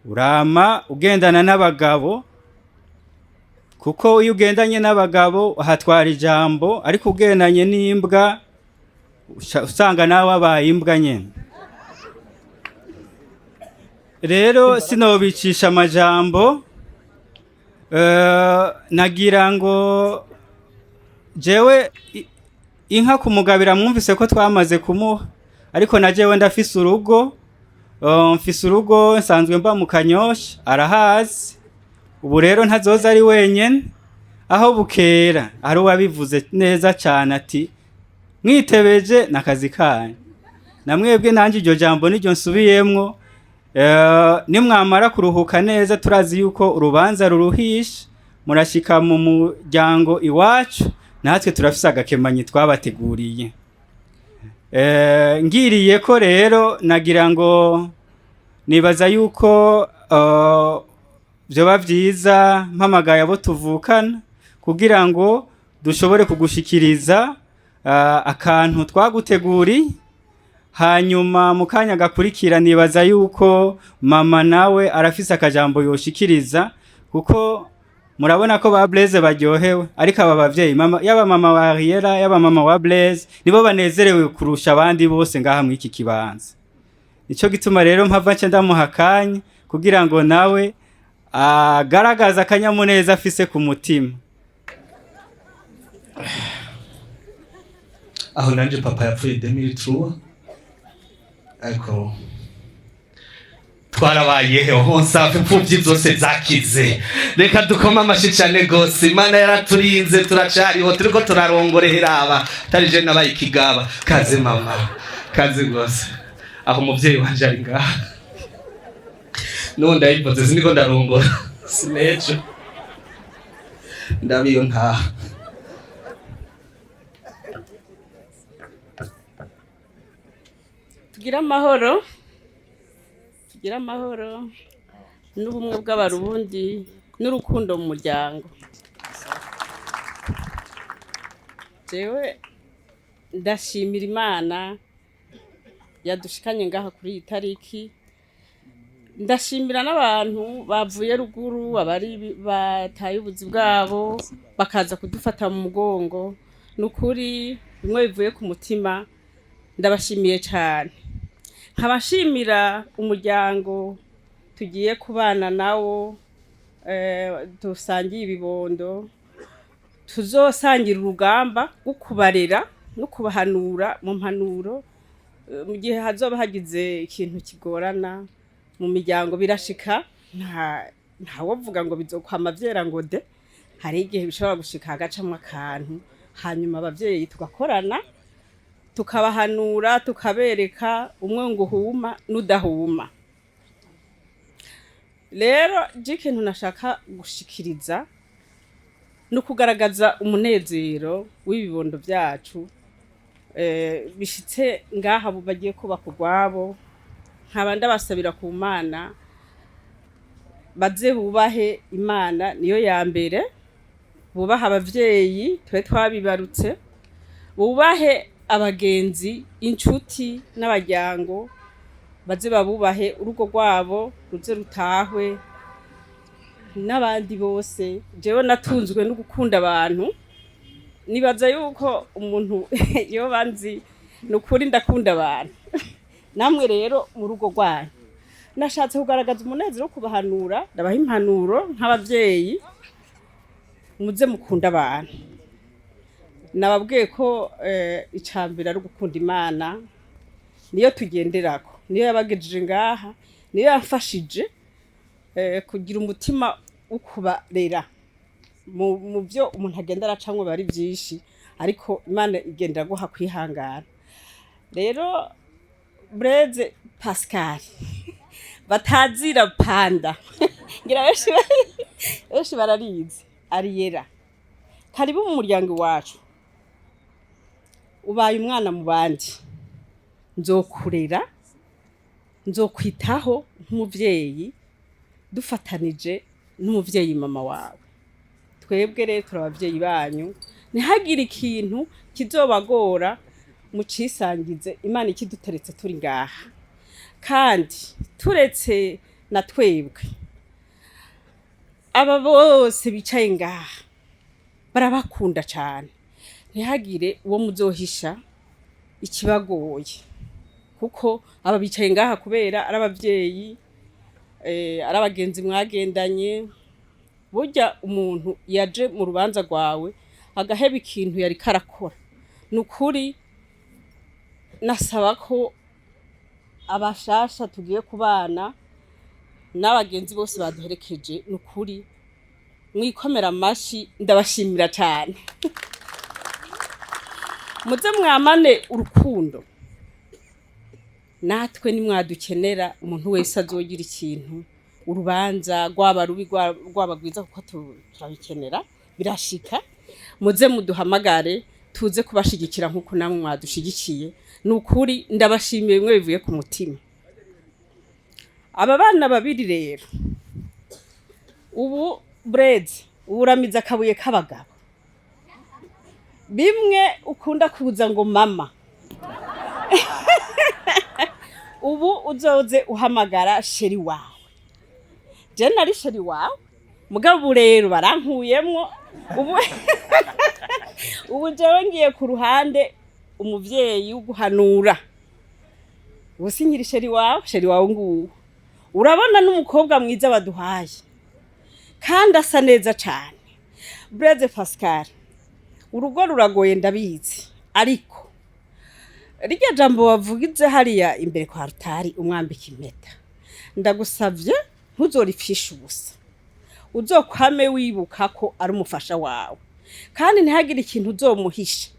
urama ugendana n'abagabo, kuko iyo ugendanye n'abagabo hatwara ijambo, ariko ugendanye n'imbwa usanga nawe abaye imbwa nyene. Rero sinobicisha amajambo, nagira ngo jewe inka kumugabira mwumvise ko twamaze kumuha, ariko na jewe ndafise urugo, mfise urugo nsanzwe mba mu Kanyosha, arahazi. Ubu rero ntazoza ari wenyene, aho bukera ari uwabivuze neza cyane ati mwitebeje nakazi kanyu. Namwebwe nanje iryo jambo niryo nsubiyemwo, nimwamara kuruhuka neza turazi yuko urubanza ruruhisha, murashika mu muryango iwacu, natwe turafise agakemanyi twabateguriye. Ngiriye ko rero nagira ngo nibaza yuko byoba byiza mpamagaye abo tuvukana, kugira ngo dushobore kugushikiriza akantu twaguteguriye. Hanyuma mu kanya gakurikira nibaza yuko mama nawe arafise akajambo yoshikiriza, kuko murabona ko ba Blaise baryohewe, ariko aba bavyeyi yaba mama wa Ariela yaba mama wa Blaise nibo banezerewe kurusha abandi bose ngaha mu iki kibanza. Nico gituma rero mpava nce ndamuhakanye kugira ngo nawe agaragaza akanyamuneza afise ku mutima. Aho nanje papa yapfuye 2003, ariko twarabayeho nsafi impfuvyi zose zakize. Reka dukoma amashi cyane gose, Imana yaraturinze, turacariho, turiko turarongorehera aba tarije nabaye ikigaba. Kaze mama, kaze gose. Aho umuvyeyi wanje ari ngaha, none ndayipoze siniko ndarongora, sinejo ndabiyo ntaha. Tugira amahoro, tugira amahoro n'ubumwe bw'abarundi n'urukundo mu muryango. Jewe ndashimira Imana yadushikanye ngaha kuri iyi tariki. Ndashimira n'abantu bavuye ruguru, abari bataye ubuzi bwabo bakaza kudufata mu mugongo. Nukuri bimwe bivuye ku mutima, ndabashimiye cyane. Nkabashimira umuryango tugiye kubana nawo dusangiye ibibondo tuzosangira urugamba rwo kubarera no kubahanura mu mpanuro mu gihe hazoba hagize ikintu kigorana mu miryango birashika nta wovuga ngo bizokwama vyera ngo de hari igihe bishobora gushika hagacamwa akantu hanyuma abavyeyi tugakorana tukabahanura tukabereka umwe ngo huma n'udahuma. Rero ikintu nashaka gushikiriza no kugaragaza umunezero w'ibibondo byacu bishitse ngaha bagiye kuba kugwabo nkabanda basabira ku Mana baze bubahe Imana niyo ya mbere, bubaha abavyeyi twe twabibarutse, bubahe abagenzi inshuti n'abajyango, baze babubahe urugo rwabo ruze rutahwe n'abandi bose. Jewe natunzwe no gukunda abantu, nibaza yuko umuntu yo banzi nukuri ndakunda abantu namwe rero mu rugo rwanyu nashatse kugaragaza umunezero wo kubahanura, ndabaha impanuro nk'abavyeyi muze mukunda abantu. Nababwiye ko icambira ari gukunda Imana, niyo tugenderako, niyo yabagejeje ngaha, niyo yafashije kugira umutima ukubarera mu byo umuntu agenda aracamwe bari byinshi, ariko Imana igendera guha kwihangana. Rero Blaise Pascal batazira PANDA ngira benshi bararizi ariyera, karibu mu muryango wacu, ubaye umwana mu bandi, nzokurera nzokwitaho nk'umuvyeyi dufatanije n'umuvyeyi mama wawe. Twebwe rero turabavyeyi banyu, ntihagire ikintu kizobagora mucisangize Imana ikiduteretse turi ngaha, kandi turetse na twebwe aba bose bicaye ngaha barabakunda cyane, ntihagire uwo muzohisha ikibagoye, kuko aba bicaye ngaha kubera ari abavyeyi ari abagenzi mwagendanye. Burya umuntu yaje mu rubanza rwawe agaheba ikintu yari karakora, nukuri nasaba ko abashasha tugiye kubana n'abagenzi bose baduherekeje, nukuri mwikomera amashi, ndabashimira cyane. Muze mwamane urukundo, natwe ni mwadukenera, umuntu wese azogira ikintu, urubanza rwaba rubi rwaba rwiza, kuko turabikenera birashika. Muze muduhamagare tuze kubashigikira nkuko namwe mwadushigikiye, nukuri ndabashimiye mwe bivuye ku mutima. Aba bana babiri rero ubu Blaise uramiza akabuye k'abagabo, bimwe ukunda kuza ngo mama ubu uzoze uhamagara sheri wawe. Je nari sheri wawe, mugabo rero barankuyemwo ubu jewe ngiye ku ruhande umuvyeyi uguhanura. Usinyira sheri wawe nguwo, urabona n'umukobwa mwiza baduhaye kandi asa neza cyane. Blaise Pascal, urugo ruragoye ndabizi, ariko rirya jambo wavugize hariya imbere kwa rutari umwambika impeta, ndagusavye ntuzoripfisha ubusa, uzokwame wibuka ko ari umufasha wawe, kandi ntihagire ikintu uzomuhisha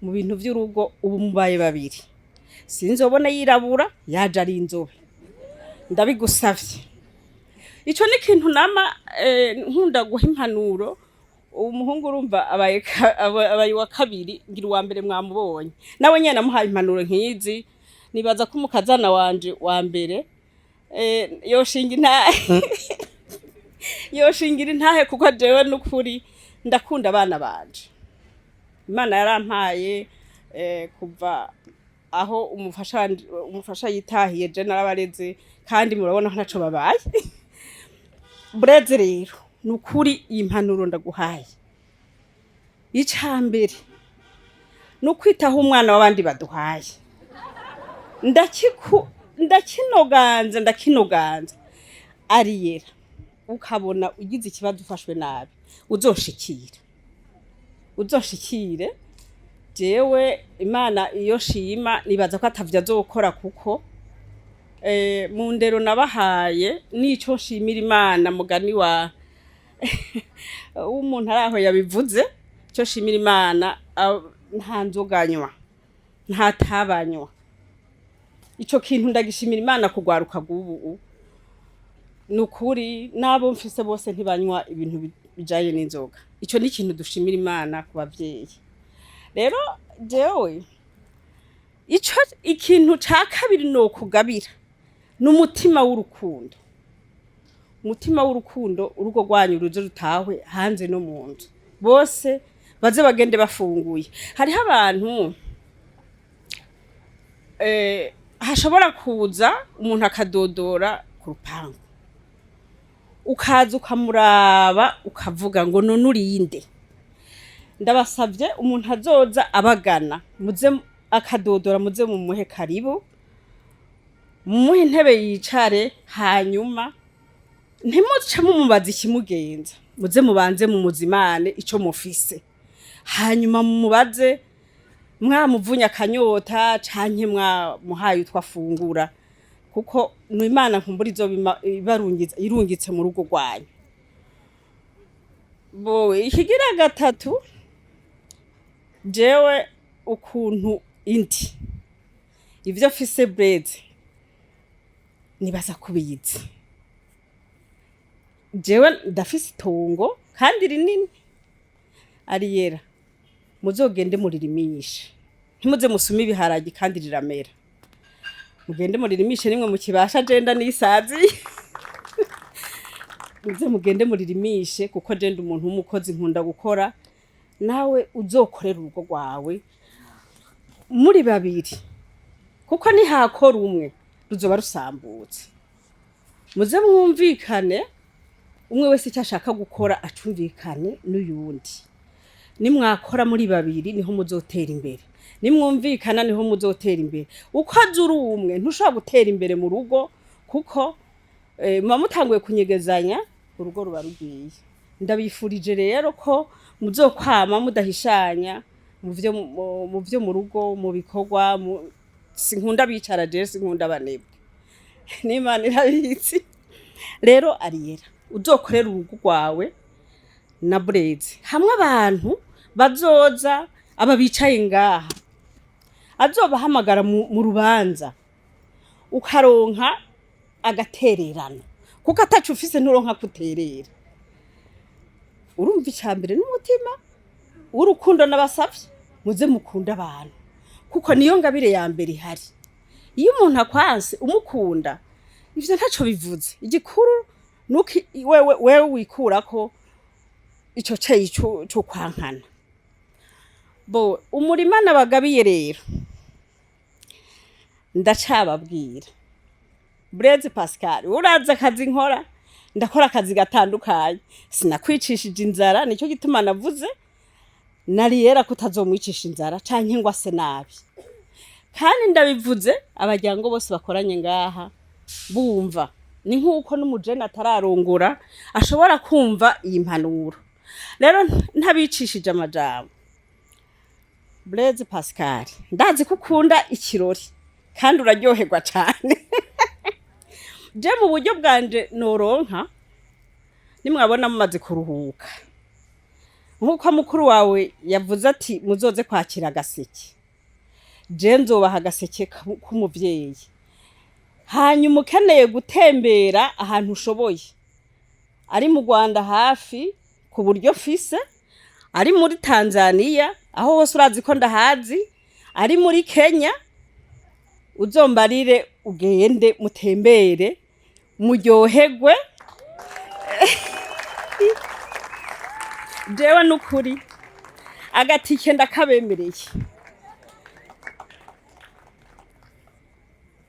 mu bintu by'urugo. Ubu mubaye babiri, sinzobona yirabura yaje ari inzobe, ndabigusavye. Ico ni ikintu nama nkunda guha impanuro. Umuhungu urumva abaye wa kabiri, ngira uwa mbere mwamubonye, nawe nyene namuhaye impanuro nkizi. Nibaza ko umukazana wanje wa mbere yoshingira intahe kuko jewe n'ukuri ndakunda abana banje. Imana yarampaye kuva aho umufasha yitahiye, je narabareze kandi murabona ntaco babaye. Blaise rero nukuri iyi mpanuro ndaguhaye, icambere nukwitaho umwana w'abandi baduhaye. Ndakinoganza ariyera ukabona ugize ikibazo ufashwe nabi uzoshikire jewe Imana iyo shima nibaza ko atavya azokora kuko mu ndero nabahaye nico nshimira Imana mugani wa umuntu araho yabivuze cyo shimira Imana nta nzoganywa nta tabanywa ico kintu ndagishimira Imana kugwaruka gubu nukuri nabo mfise bose ntibanywa ibintu bijaye n'inzoga ico ni ikintu dushimira Imana ku bavyeyi rero jewe ico ikintu ca kabiri no kugabira n'umutima w'urukundo umutima w'urukundo urugo rwanyu ruje rutahwe hanze no mu nzu bose baze bagende bafunguye hariho abantu hashobora kuza umuntu akadodora ku rupangu ukaza ukamuraba ukavuga ngo none urinde ndabasavye umuntu azoza abagana muze akadodora muze mu muhe karibu mumuhe intebe yicare hanyuma ntimuce mumubaza ikimugenza muze mubanze mu muzimane ico mufise hanyuma mumubaze mwamuvunya akanyota canke mwamuhaye utwafungura kuko no Imana nkumbura izo irungitse mu rugo rwanyu bo ikigira gatatu jewe ukuntu indi ivyo fise BLAISE nibaza kubizi jewe ndafise itongo kandi rinini ariyera muzogende muririmishe ntimuze musuma ibiharagi kandi riramera mugende muririmishe nimwe mukibasha agenda nisazi muze mugende muririmishe kuko agenda umuntu w'umukozi nkunda gukora nawe uzokorera urugo rwawe muri babiri kuko ni hakora umwe ruzoba rusambutse muze mwumvikane umwe wese icyo ashaka gukora acumvikane n'uyundi nimwakora muri babiri niho muzotera imbere nimwumvikana niho muzotera imbere uko azuri umwe ntushobora gutera imbere mu rugo kuko muba mutanguye kunyegezanya urugo ruba rugiye ndabifurije rero ko muzokwama mudahishanya mu byo mu rugo mu bikorwa sinkunda bicara je sinkunda banebwe n'Imana irabizi rero ariyera uzokorera urugo rwawe na BLAISE hamwe abantu bazoza aba bicaye ngaha azobahamagara mu rubanza ukaronka agatererano kuko atacu ufise nturonka kuterera urumva icambere n'umutima urukundo nabasavye muze mukunda abantu kuko niyo ngabire ya mbere ihari iyo umuntu akwanse umukunda ivyo ntaco bivuze igikuru nuki wewe wikurako ico cyayi cyo kwankana bo umurima nabagabiye rero ndacababwira BLAISE Pascal uraza akazi nkora ndakora akazi gatandukanye sinakwicishije inzara nicyo gituma navuze nariyera kutazomwicisha inzara canke ngo ase nabi kandi ndabivuze abajyango bose bakoranye ngaha bumva ni nkuko n'umujene atararongora ashobora kumva iyi mpanuro rero ntabicishije amajambo BLAISE Pascal ndazi kukunda ikirori kandi uraryoherwa cyane je mu buryo bwanje noronka nimwabona mumaze kuruhuka nkuko mukuru wawe yavuze ati muzoze kwakira agaseke je nzobaha agaseke k'umuvyeyi hanyuma ukeneye gutembera ahantu ushoboye ari mu Rwanda hafi ku buryo fise ari muri Tanzania aho hose urazi ko ndahazi ari muri Kenya uzombarire ugende mutembere muryoherwe jewe nukuri agatike ndakabemereye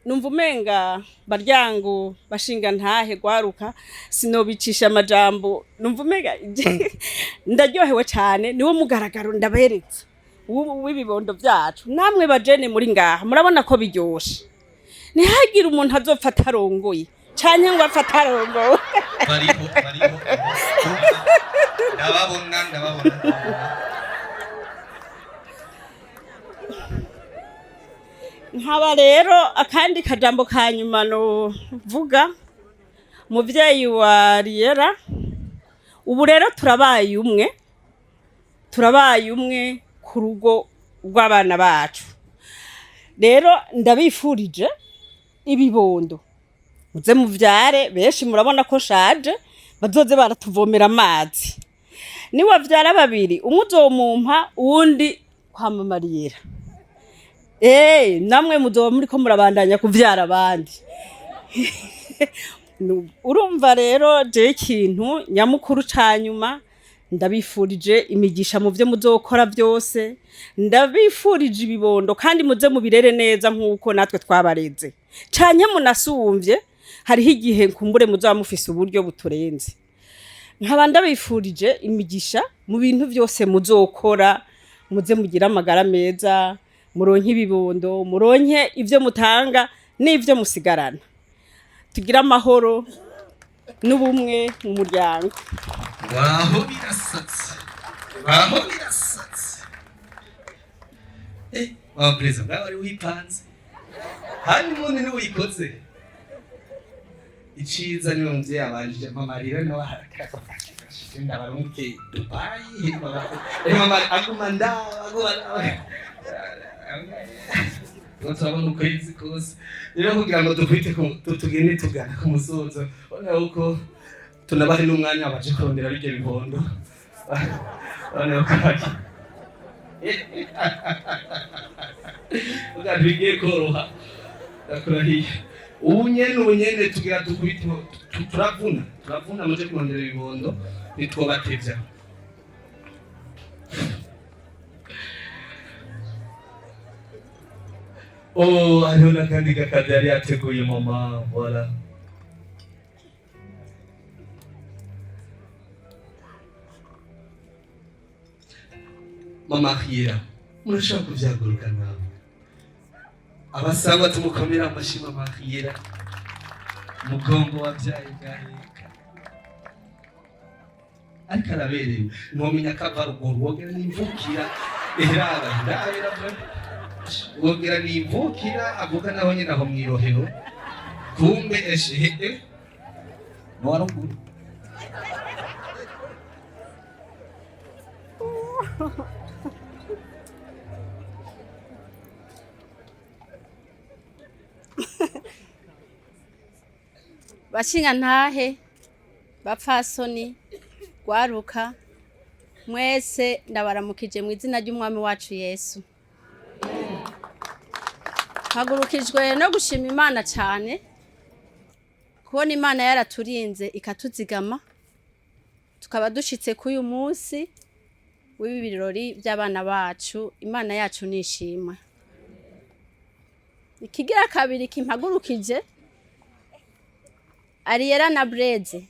numva umenga baryango bashinga ntahe gwaruka sinobicisha amajambo numva umenga ndaryohewe cyane niwo mugaragaro ndaberetse w'ibibondo byacu namwe bajene muri ngaha murabona ko biryoshe ntihagire umuntu azopfa atarongoye canke ngo afate arongowe bariho ndababona nkaba rero akandi kajambo ka nyuma no vuga muvyeyi wa Riyera ubu rero turabaye umwe ku rugo rw'abana bacu rero ndabifurije ibibondo muze muvyare benshi murabona ko shaje bazoze baratuvomera amazi ni wavyara babiri umwe uzomumpa uwundi kwa Mama Riyera namwe muzoba muriko murabandanya kuvyara abandi urumva rero je ikintu nyamukuru canyuma ndabifurije imigisha mu byo muzokora byose ndabifurije ibibondo kandi muze mubirere neza nkuko natwe twabareze canye munasumvye hariho igihe kumbure muzaba mufise uburyo buturenze nkaba ndabifurije imigisha mu bintu byose muzokora muze mugira amagara meza muronke ibibondo muronke ivyo mutanga n'ivyo musigarana tugira amahoro n'ubumwe mu muryango waho birasatse wabreza ngaho ari wipanze hani umuntu ni wikoze iciza ni muvye yabanje Amarira no harakafashije ndabaruke Dubai mama agumanda turabona ukwezi kose rero kugira ngo dukwite tugende tugana ku musozo urabona uko tunabahe n'umwanya baje kurondera bijye bibondo urabona uko baki ugabigiye koroha ndakurahiye ubunyene tugira dukwite turavuna muje kurondera ibibondo nitwobatevya hariho n'akandi gakade yari yateguye mama voilà Mama Riyera murashaka kuvyaguruka nawe abasangwa tumukomera amashi Mama Riyera mugongo wavyaye gaheka ariko araberewe ntomenya kava ruguru wogera n'imvukira ndabera wogera n'imvukira avuga naho nyine aho mwirohero kumbe eshehe no waruguru bashinga ntahe bapfasoni gwaruka mwese ndabaramukije mu izina ry'umwami wacu Yesu hagurukijwe no gushima Imana cyane kubona Imana yaraturinze ikatuzigama tukaba dushitse ku uyu munsi w'ibi birori by'abana bacu Imana yacu nishimwe ikigira kabiri kimpagurukije Riyera na BLAISE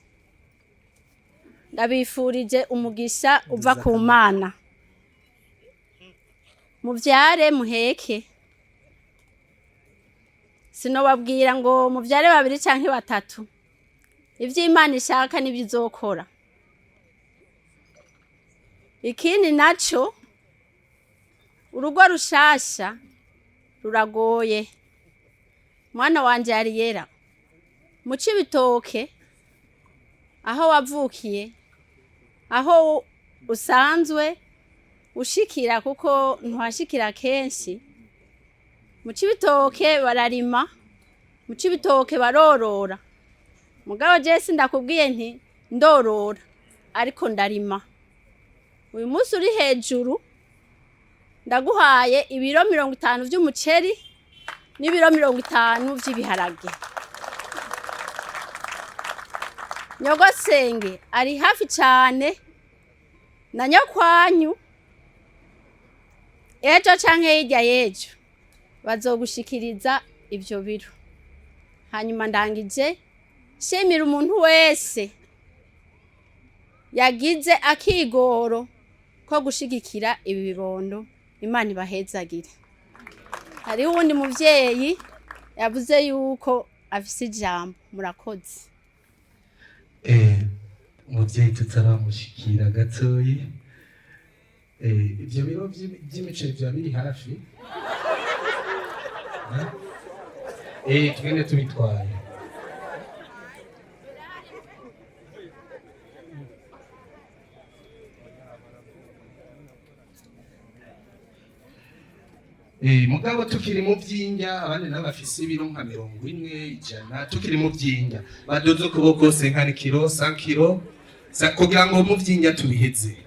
ndabifurije umugisha uva ku Mana muvyare muheke sinobabwira ngo muvyare babiri canke batatu ivyo Imana ishaka nibizokora ikindi naco urugo rushasha ruragoye mwana wanje Riyera mu Cibitoke aho wavukiye aho usanzwe ushikira kuko ntuhashikira kenshi mu Cibitoke bararima mu Cibitoke barorora mugabo Jesse ndakubwiye nti ndorora ariko ndarima uyu munsi uri hejuru ndaguhaye ibiro 50 vy'umuceri n'ibiro 50 vy'ibiharage nyogosenge ari hafi cyane na nyokwanyu ejo canke hirya yejo bazogushikiriza ivyo biro hanyuma ndangije shemira umuntu wese yagize akigoro ko gushigikira ibi bibondo Imana ibahezagire hari uwundi muvyeyi yavuze yuko afise ijambo murakoze. Umuvyeyi tutaramushikira gatoyi, ivyo biro vy'imiceri vya biri hafi, tugende tubitwaye. Mugabo tukiri mu vyinja, abandi n'abafise ibiro nka 40 100, tukiri mu vyinja badoze ukuboko 50 kilo 100 kilo kugira ngo mu vyinja tubiheze.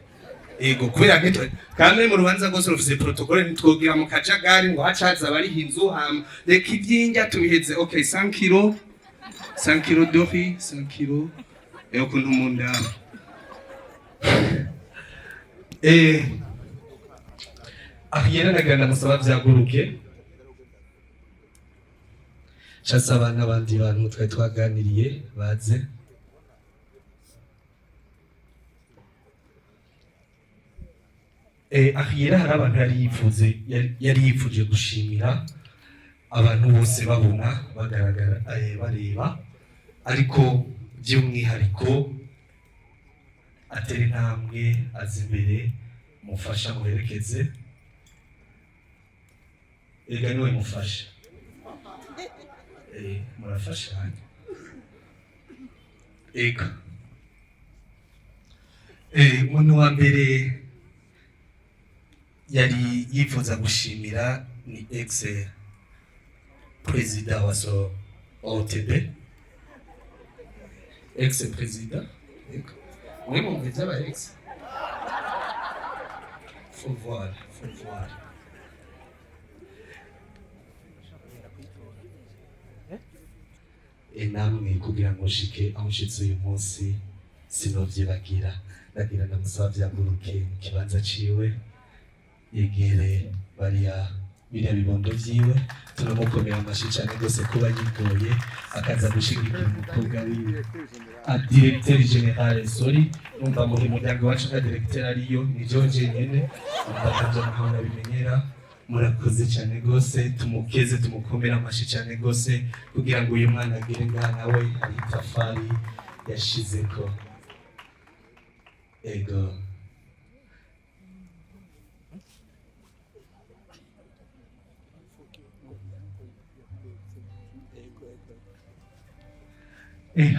Ego kubera gito kamwe mu rubanza rwose rufise protocole nitwogira mu kajagari ngo hacaza bari hinzu hama reka ivyinja tubiheze. Okay, 100 kilo 100 kilo dori 100 kilo kuntu munda Ahiyera naganda musaba vyaguruke casaba n'abandi bantu twari twaganiriye baze. Ahiyera hari abantu yari yifuje gushimira abantu bose babona bagaragara bareba, ariko by'umwihariko atera intambwe aza imbere mufasha muherekeze. Ega niwe mufasha, murafashanya. Ega umuntu wa mbere yari yifuza gushimira ni ex president wa OTB, ex president. Mwe mumvise aba ex faut voir. Namwe kugira ngo shike aho nshitse uyu munsi sinovyibagira, ndagira ndamusaba vyaguruke mu kibanza ciwe yegere biriya bibondo vyiwe, turamukomera amashi cane rwose kuba yigoye akaza gushigikira umukobwa wiwe. Directeur general sorry, numva muri muryango wacu ka directeur ariyo ni George nyene, ndakavyo naho nabimenyera. Murakoze cyane rwose, tumukeze tumukomera amashi cyane rwose kugira ngo uyu mwana agire ngaha nawe ari itafari yashizeko. Ego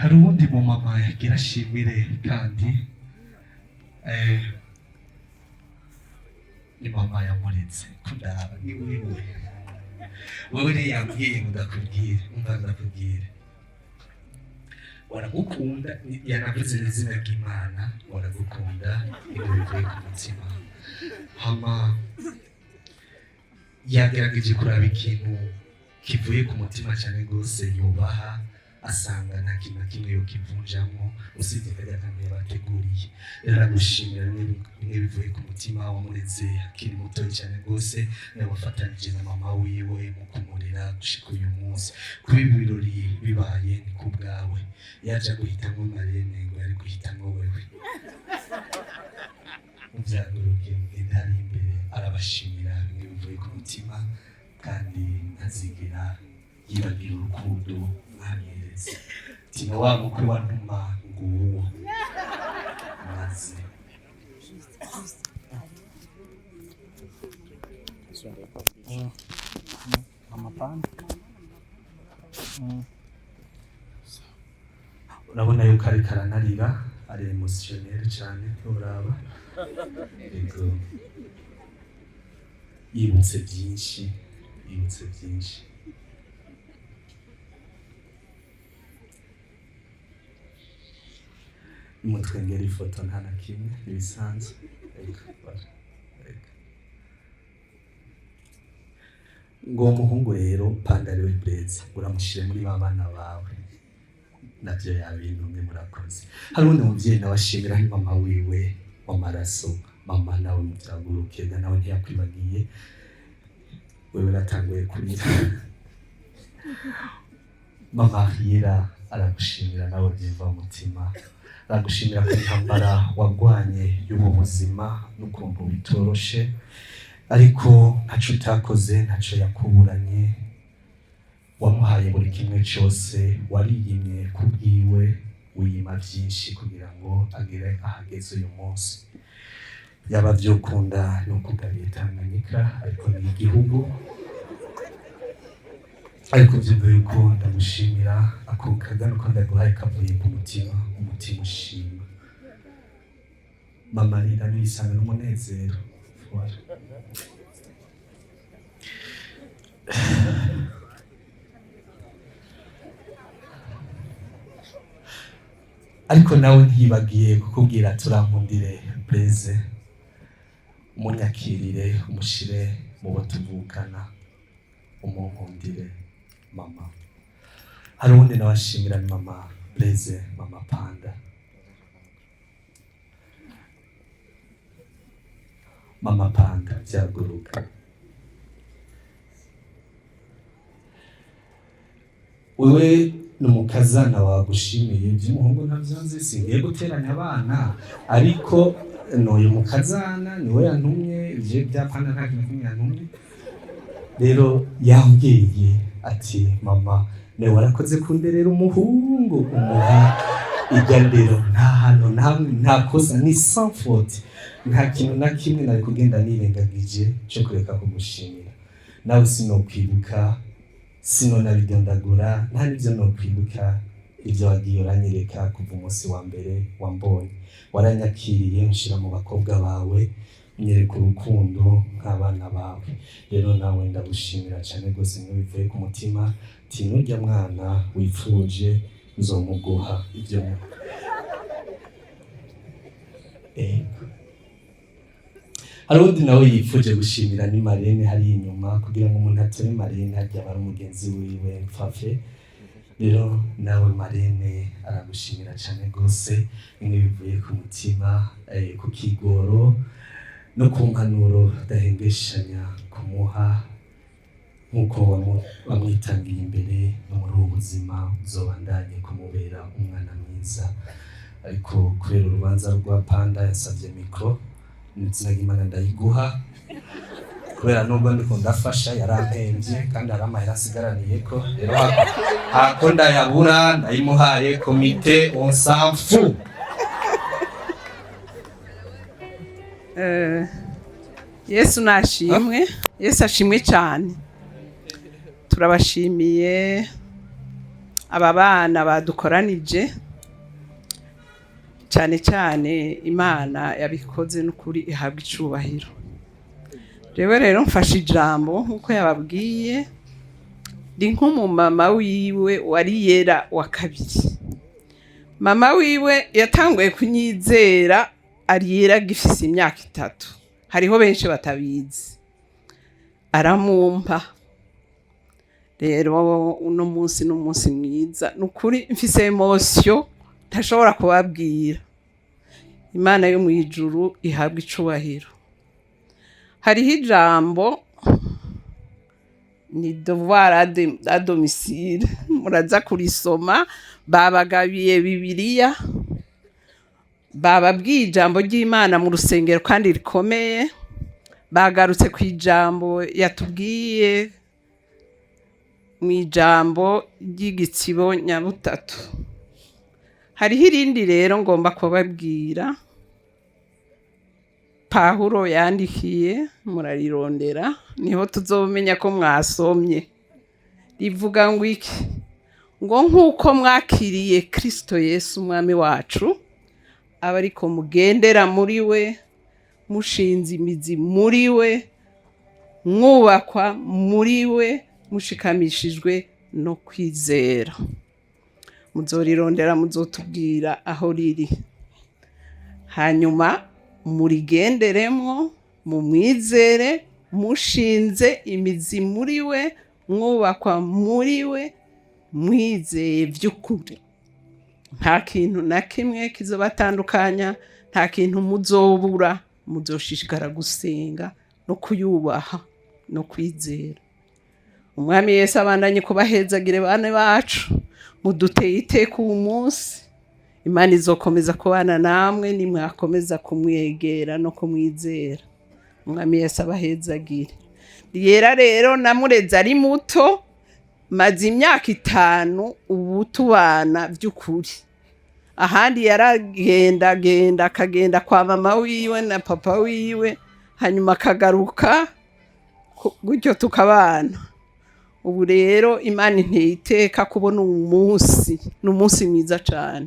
hari uwundi mu mama yagira ashimire kandi ni mama yamuretse kundaba ni wewe. Wewe rero yambwiye ngo ndakubwire, umva ndakubwire, waragukunda, yanavuze n'izina ry'Imana, waragukunda ibyo bivuye ku mutima. Hama yagerageje kuraba ikintu kivuye ku mutima cyane rwose yubaha, asanga nta kintu na kimwe yokivunjamo usibye kajya kamwe bateguriye. Rero aragushimira bimwe bivuye ku mutima, wamureze akiri muto cyane rwose, nawe wafatanije na mama wiwe mu kumurera gushika uyu munsi. Kuba ibirori bibaye ni ku bwawe, yaje guhitamo marene ngo yari guhitamo wewe. Muvyaguruke intari imbere arabashimira bimwe bivuye ku mutima, kandi ntazigera yibagira urukundo mwamweretse. Tina wa mukwe wa ntuma nguwo maze amapanda. Urabona yuko ariko aranarira, ari emotionnel cyane uraba. Ego yibutse byinshi. Mutwengera ifoto nta na kimwe ibisanzwe. Ngo umuhungu rero Panda ariwe BLAISE uramushire muri babana bawe, navyo yabintumye murakoze. Hari undi muvyeyi nawe ashimira mama wiwe w'amaraso, mama nawe muvyaguruke nawe ntiyakwibagiye, wewe natanguye kurira. Mama Ahiyera aragushimira nawe biva umutima, aragushimira ku ntambara wagwanye y'ubu buzima n'ukuntu bitoroshe, ariko ntaco utakoze, ntaco yakuburanye. wamuhaye buri kimwe cyose, wariyimye kubwiwe, wiyima byinshi kugira ngo agere ahageze uyu munsi. Yaba byokunda no kugabiye Tanganyika, ariko ni igihugu, ariko byumva yuko ndamushimira ako kagano ko ndaguhaye kavuye ku mutima, umutima ushima. Amarira n'ibisanga n'umunezero. Ariko nawe ntibagiye kukubwira turankundire Blaise, umunyakirire, umushire mu bo tuvukana, umunkundire mama. Hari uwundi nawashimira ni mama Blaise, mama Panda. Mama Panda byaguruka. Wewe numukazana wagushimiye by'umuhungu ntabyanze, singiye guteranya abana, ariko noyo mukazana niwe yantumye, je byapana nta kintu kimwe yantumye. Rero yambwiye ati mama ne warakoze kunderera umuhungu, umuha igandero nta hano nta kosa, ni sans faute, nta kintu na kimwe nari kugenda nirengagije cyo kureka kumushimira. Nawe sinokwibuka, sinonabidondagura, nta n'ibyo nokwibuka ibyo wagiye uranyereka kuva umunsi wa mbere wambonye. Waranyakiriye nshira mu bakobwa bawe, unyereka urukundo nk'abana bawe. Rero nawe ndagushimira cyane rwose, bivuye ku mutima. Nurya mwana wifuje nzomuguha ibyo. Hari undi nawe yifuje gushimira ni Marene hari inyuma, kugira ngo umuntu atore Marene hajya bari umugenzi wiwe mpfafe. Rero nawe Marene aragushimira cyane rwose, bimwe bivuye ku mutima, ku kigoro no ku mpanuro dahengeshanya kumuha, nk'uko wamwitangiye imbere no muri ubu buzima uzobandanye kumubera umwana mwiza. Ariko kubera urubanza rwa Panda yasabye mikro, n'izina ry'Imana ndayiguha, kubera nubwo ndiko ndafasha yarampembye kandi hari amahera asigaraniye ko. Rero hako ndayabura ndayimuhaye, komite on s'en fout. Yesu nashimwe, Yesu ashimwe cyane. Turabashimiye aba bana badukoranije, cyane cyane Imana yabikoze n'ukuri ihabwa icubahiro. Rero mfashe ijambo nkuko yababwiye, ndi nk'umumama wiwe wari yera wa kabiri. Mama wiwe yatanguye kunyizera ari yera gifise imyaka 3. Hariho benshi batabizi, aramumpa. Rero uno munsi n'umunsi mwiza, nukuri mfise emotion ntashobora kubabwira. Imana yo mu ijuru ihabwa icubahiro. Hariho ijambo ni devoir à domicile, muraza kurisoma, babagabiye Bibiliya, bababwiye ijambo ry'Imana mu rusengero kandi rikomeye, bagarutse ku ijambo yatubwiye mu ijambo ry'igitsibo nyabutatu. Hariho irindi rero ngomba kubabwira, Pawulo yandikiye, murarirondera niho tuzomenya ko mwasomye. Rivuga ngo iki? Ngo nk'uko mwakiriye Kristo Yesu umwami wacu, aba ariko mugendera muri we, mushinze imizi muri we, mwubakwa muri we, mushikamishijwe no kwizera. Muzorirondera muzotubwira aho riri, hanyuma murigenderemo, mumwizere, mushinze imizi muri we, mwubakwa muri we, mwizeye by'ukuri. Nta kintu na kimwe kizobatandukanya, nta kintu muzobura, muzoshishikara gusenga no kuyubaha no kwizera. Umwami Yesu abandanye kubahezagire bane bacu, muduteye iteka uyu munsi. Imana izokomeza kubana namwe nimwakomeza kumwegera no kumwizera. Umwami Yesu abahezagire. Yera rero namureze ari muto, maze imyaka 5 ubu tubana by'ukuri. Ahandi yaragenda akagenda kwa mama wiwe na papa wiwe hanyuma akagaruka gutyo tukabana. Ubu rero Imana inteye iteka kubona umunsi mwiza cyane.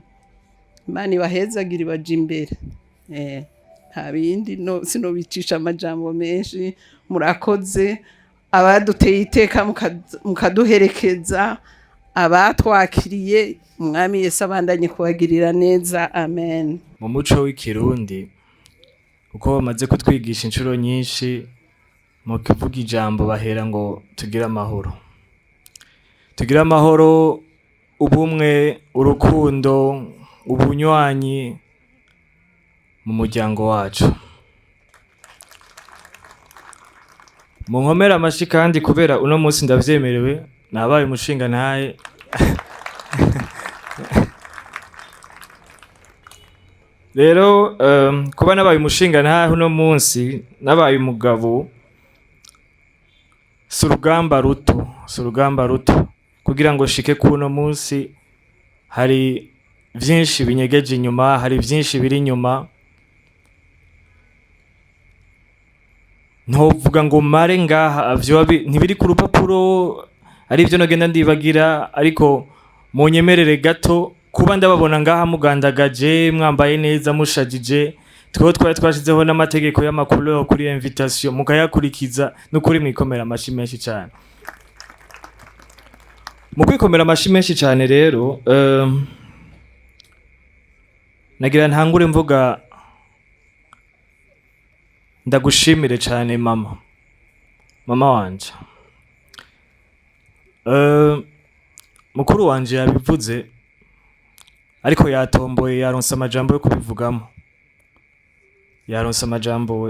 Imana ibahezagira ibaje imbere. Nta bindi sinobicisha amajambo menshi. Murakoze abaduteye iteka mukaduherekeza, abatwakiriye, umwami Yesu abandanye kubagirira neza. Amen. Mu muco w'ikirundi uko bamaze kutwigisha inshuro nyinshi mu kuvuga ijambo bahera ngo tugire amahoro. Tugire amahoro, ubumwe, urukundo, ubunywanyi mu muryango wacu. Mu nkomera amashi kandi kubera uno munsi ndavyemerewe nabaye umushinga ntaye. Rero kuba nabaye umushinga ntahe uno munsi nabaye umugabo surugamba ruto kugira ngo shike kuno munsi hari vyinshi binyegeje inyuma, hari vyinshi biri inyuma. Ntovuga ngo mare ngaha ntibiri ku rupapuro ari byo nogenda ndibagira, ariko munyemerere gato kuba ndababona ngaha mugandagaje, mwambaye neza, mushajije. Twari twashizeho n'amategeko y'amakuru kuri invitation mukayakurikiza, n'ukuri mwikomera amashi menshi cyane. Mu kwikomera amashi menshi cyane rero nagira ntangure mvuga ndagushimire cyane mama wanje. Mukuru wanje yabivuze ariko yatomboye, yaronse amajambo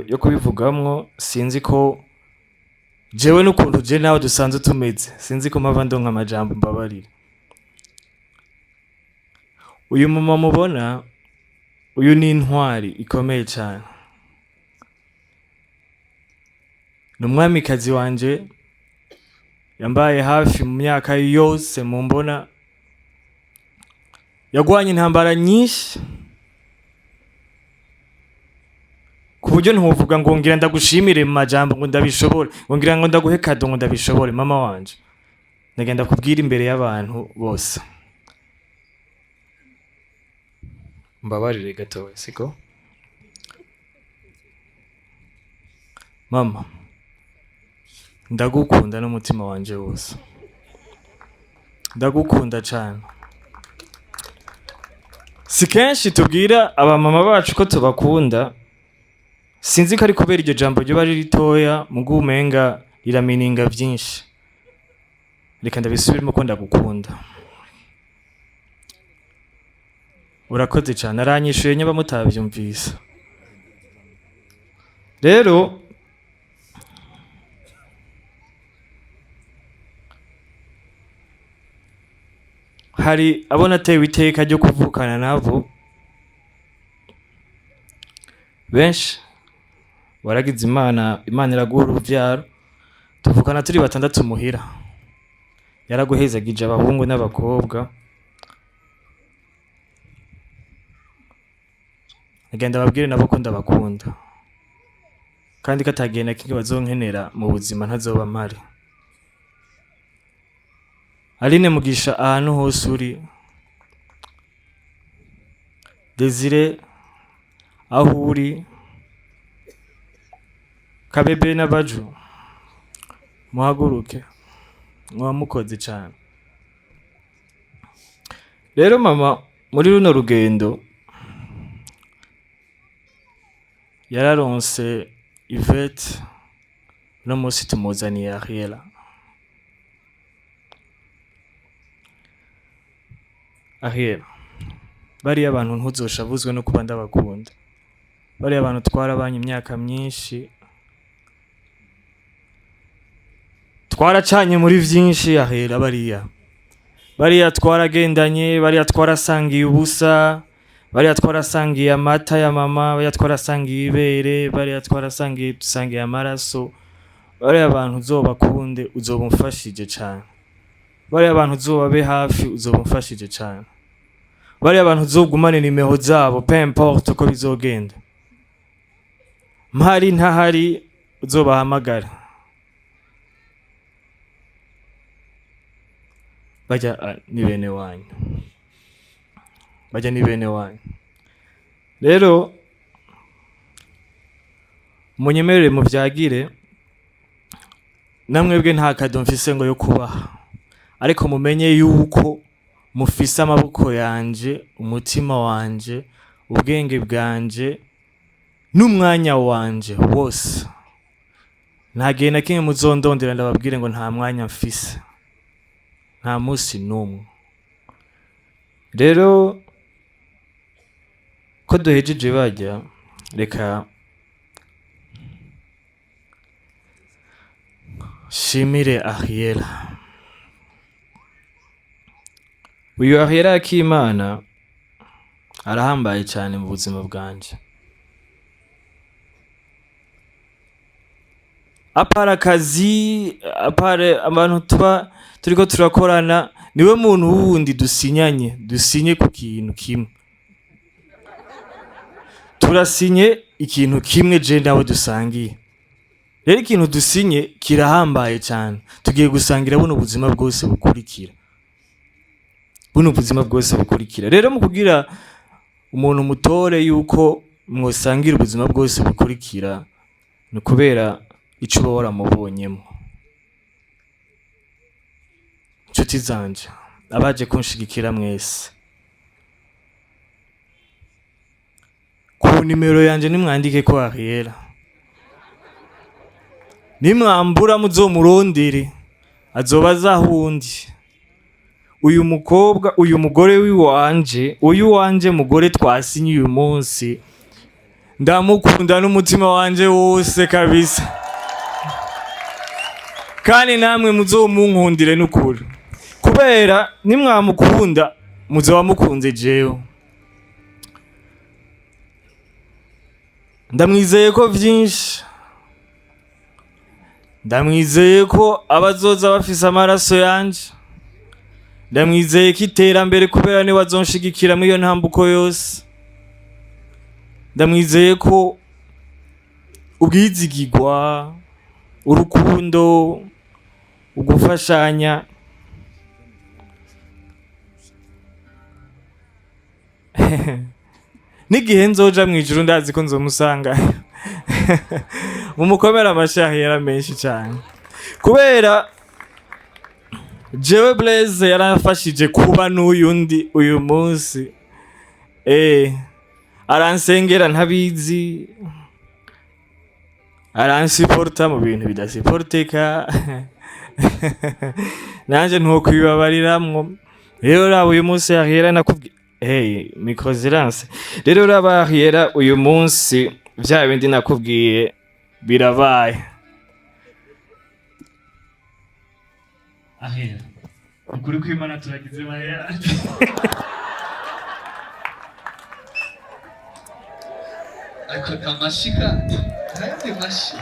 yo kubivugamo. Sinzi ko jewe n'ukuntu je nawe dusanzwe tumeze, sinzi ko mpava ndonka amajambo, mbabarira. Uyu mama mubona, uyu ni intwari ikomeye cyane. N'umwamikazi wanje yambaye hafi mu myaka yose mumbona. Yagwanye intambara nyinshi ku buryo ntuvuga ngo ngira ndagushimire mu majambo ngo ndabishobore, ngo ngira ngo ndaguhe kado ngo ndabishobore. Mama wanje ndagenda kubwira imbere y'abantu bose, mbabarire gatowe siko. Mama ndagukunda n'umutima wanje wose, ndagukunda cyane. Si kenshi tubwira abamama bacu ko tubakunda, sinzi ko ari kubera iryo jambo ryo bari ritoya mugu umenga riramininga byinshi. Reka ndabisubiremo ko ndagukunda. Urakoze cyane, aranyishuye nyaba mutabyumvise. Rero hari abona atewe iteka ryo kuvukana nabo benshi. Waragize Imana iraguha uruvyaro, tuvukana turi 6 muhira. Yaraguhezagije abahungu n'abakobwa. Agenda babwire nabo ko ndabakunda, kandi katagenda kingi bazonkenera mu buzima ntazoba mpari. Aline Mugisha ahantu hose uri, Desire aho uri, Kabebe n'Abaju, muhaguruke mwamukoze cyane. Rero mama muri runo rugendo yararonse Yvette, no munsi tumuzaniye Ariela. Ariela, bariya abantu ntuzoshavuzwe no kuba ndabakunda. Bariya abantu twarabanye imyaka myinshi, twaracanye muri vyinshi. Ahera bariya twaragendanye, bariya twarasangiye ubusa, bariya twarasangiye amata ya mama, bariya twarasangiye ibere, bariya dusangiye amaraso. Bariya abantu uzobakunde, uzobumfashije cyane. bariya abantu uzobabe hafi uzobumfashije cyane, bariya abantu uzogumane nimero zabo peu importe uko bizogenda, mpari ntahari uzobahamagara. Bajya ni bene wanyu, bajya ni bene wanyu. Rero munyemerere muvyagire, namwebwe nta kado mfise ngo yo kubaha, ariko mumenye yuko mufise amaboko yanje, umutima wanje, ubwenge bwanje n'umwanya wanje wose. Nta gihe na kimwe muzondondera ndababwire ngo nta mwanya mfise, nta musi n'umwe. Rero ko duhejeje bajya, reka shimire Ariela. Uyu Ariela Akimana arahambaye cyane mu buzima bwanje. Apara akazi, apara abantu tuba turiko turakorana, niwe muntu wundi dusinye ku kintu kimwe. Turasinye ikintu kimwe je nawe dusangiye. Rero ikintu dusinye kirahambaye cyane. Tugiye gusangira buno buzima bwose bukurikira. Buno buzima bwose bukurikira. Rero mu kugira umuntu mutore yuko mwosangira ubuzima bwose bukurikira, ni kubera ico uba waramubonyemo. Nshuti zanje, abaje kunshigikira mwese, ku nimero yanje nimwandike ko Ariela, nimwambura muzomurondere azoba azahundi. Uyu mukobwa, uyu mugore wiwanje, uyu wanje mugore twasinye uyu munsi, ndamukunda n'umutima wanje wose kabisa, kandi namwe muzomunkundire n'ukuri, kubera nimwamukunda muzoba mukunze jewe. Ndamwizeye ko vyinshi, ndamwizeye ko abazoza bafise amaraso yanje, ndamwizeye ko iterambere kubera ni wazonshigikira muri iyo ntambuko yose, ndamwizeye ko ubwizigirwa, urukundo, ugufashanya n'igihe nzoja mwijuru ndazi ko nzomusanga. Mumukomera amashahi yara menshi cyane, kubera jewe Blaise yarafashije kuba n'uyundi uyu munsi. Aransengera ntabizi, aransiporta mu bintu bidasiporteka, nanje ntukwibabariramo. Rero raba uyu munsi Ariela nakubwiye, micro silence. Rero raba Ariela uyu munsi vya bindi nakubwiye birabaye. Ariela, ukuri kw'Imana turagize mariage. Ariko kamashika, ayandi mashi.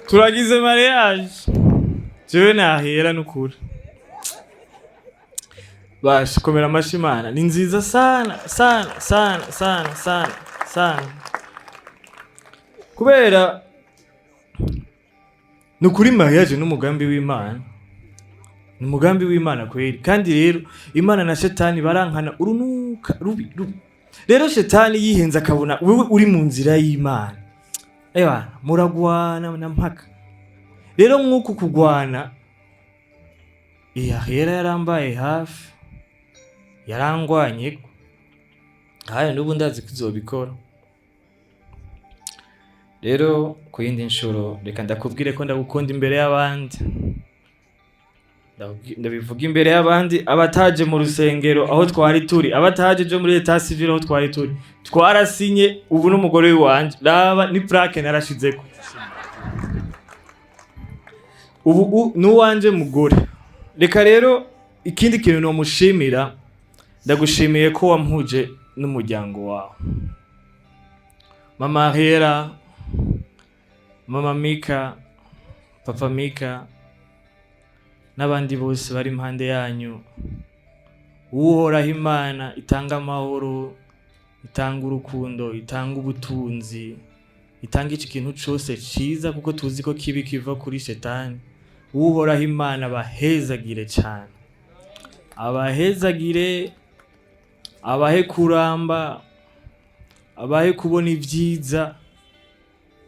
Turagize mariage. Jewe na Ariela n'ukuri. Basha komera amashimana, ni nziza sana sana sana sana sana sana. Kubera nukuri mariage n'umugambi w'Imana. Ni umugambi w'Imana kweli. Kandi rero Imana na Shetani barankana urunuka rubi. Rero Shetani yihenza akabona wewe uri mu nzira y'Imana. Ewa muragwana na mpaka. Rero nk'uko kugwana Ariela yarambaye hafi, yarangwanye, haye n'ubu ndazi kuzobikora. Rero ku yindi nshuro reka ndakubwire ko ndagukunda imbere y'abandi, ndabivuga imbere y'abandi. Abataje mu rusengero aho twari turi, abataje je muri Etat Civil aho twari turi, twarasinye. Ubu n'umugore wanje raba ni plaque narashizeko, ubu n'uwanje mugore. Reka rero ikindi kintu no mushimira, ndagushimiye ko wampuje n'umuryango wawe, Mama Ariela, Mama Mika, Papa Mika n'abandi bose bari impande yanyu, uhoraho Imana itanga amahoro, itanga urukundo, itanga ubutunzi, itanga iki kintu cyose ciza kuko tuzi ko kibi kiva kuri shetani. Uhoraho Imana bahezagire cyane, abahezagire, abahe kuramba, abahe kubona ibyiza,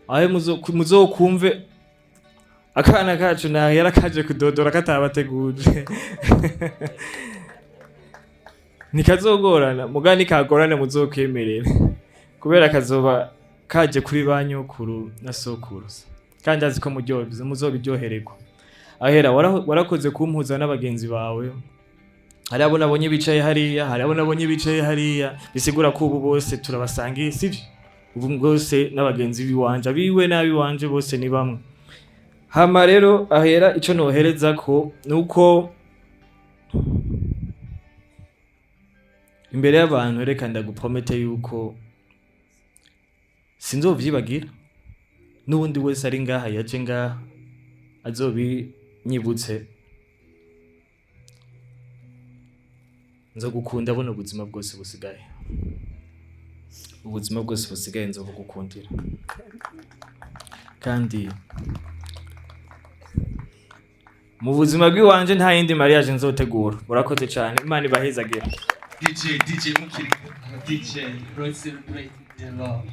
ahe muzokumve akana kacu nawe yarakaje kudodora katabateguje. Nikazogorana mugani kagorane muzokwemerera kubera kazoba kaje kuri banyokuru na sokuruza kandi azi ko muzobiryohererwa. Ahera warakoze kumpuza n'abagenzi bawe, hari abo nabonye bicaye hariya, hari abo nabonye bicaye hariya, bisigura ko ubu bose turabasangiye sivyo? Ubu bwose n'abagenzi biwanje biwe nabi wanje bose ni bamwe. Hama rero ahera ico nohereza ko nuko imbere y'abantu reka ndagupromete yuko sinzovyibagira, n'ubundi wese ari ngaha yaje ngaha azobinyibutse, nzogukunda buno ubuzima bwose busigaye, ubuzima bwose busigaye nzobugukundira. Kandi mu buzima bw'iwanje nta yindi mariage nzotegura. Murakoze cyane, Imana ibahezagire. DJ mukiri DJ, let's celebrate the love.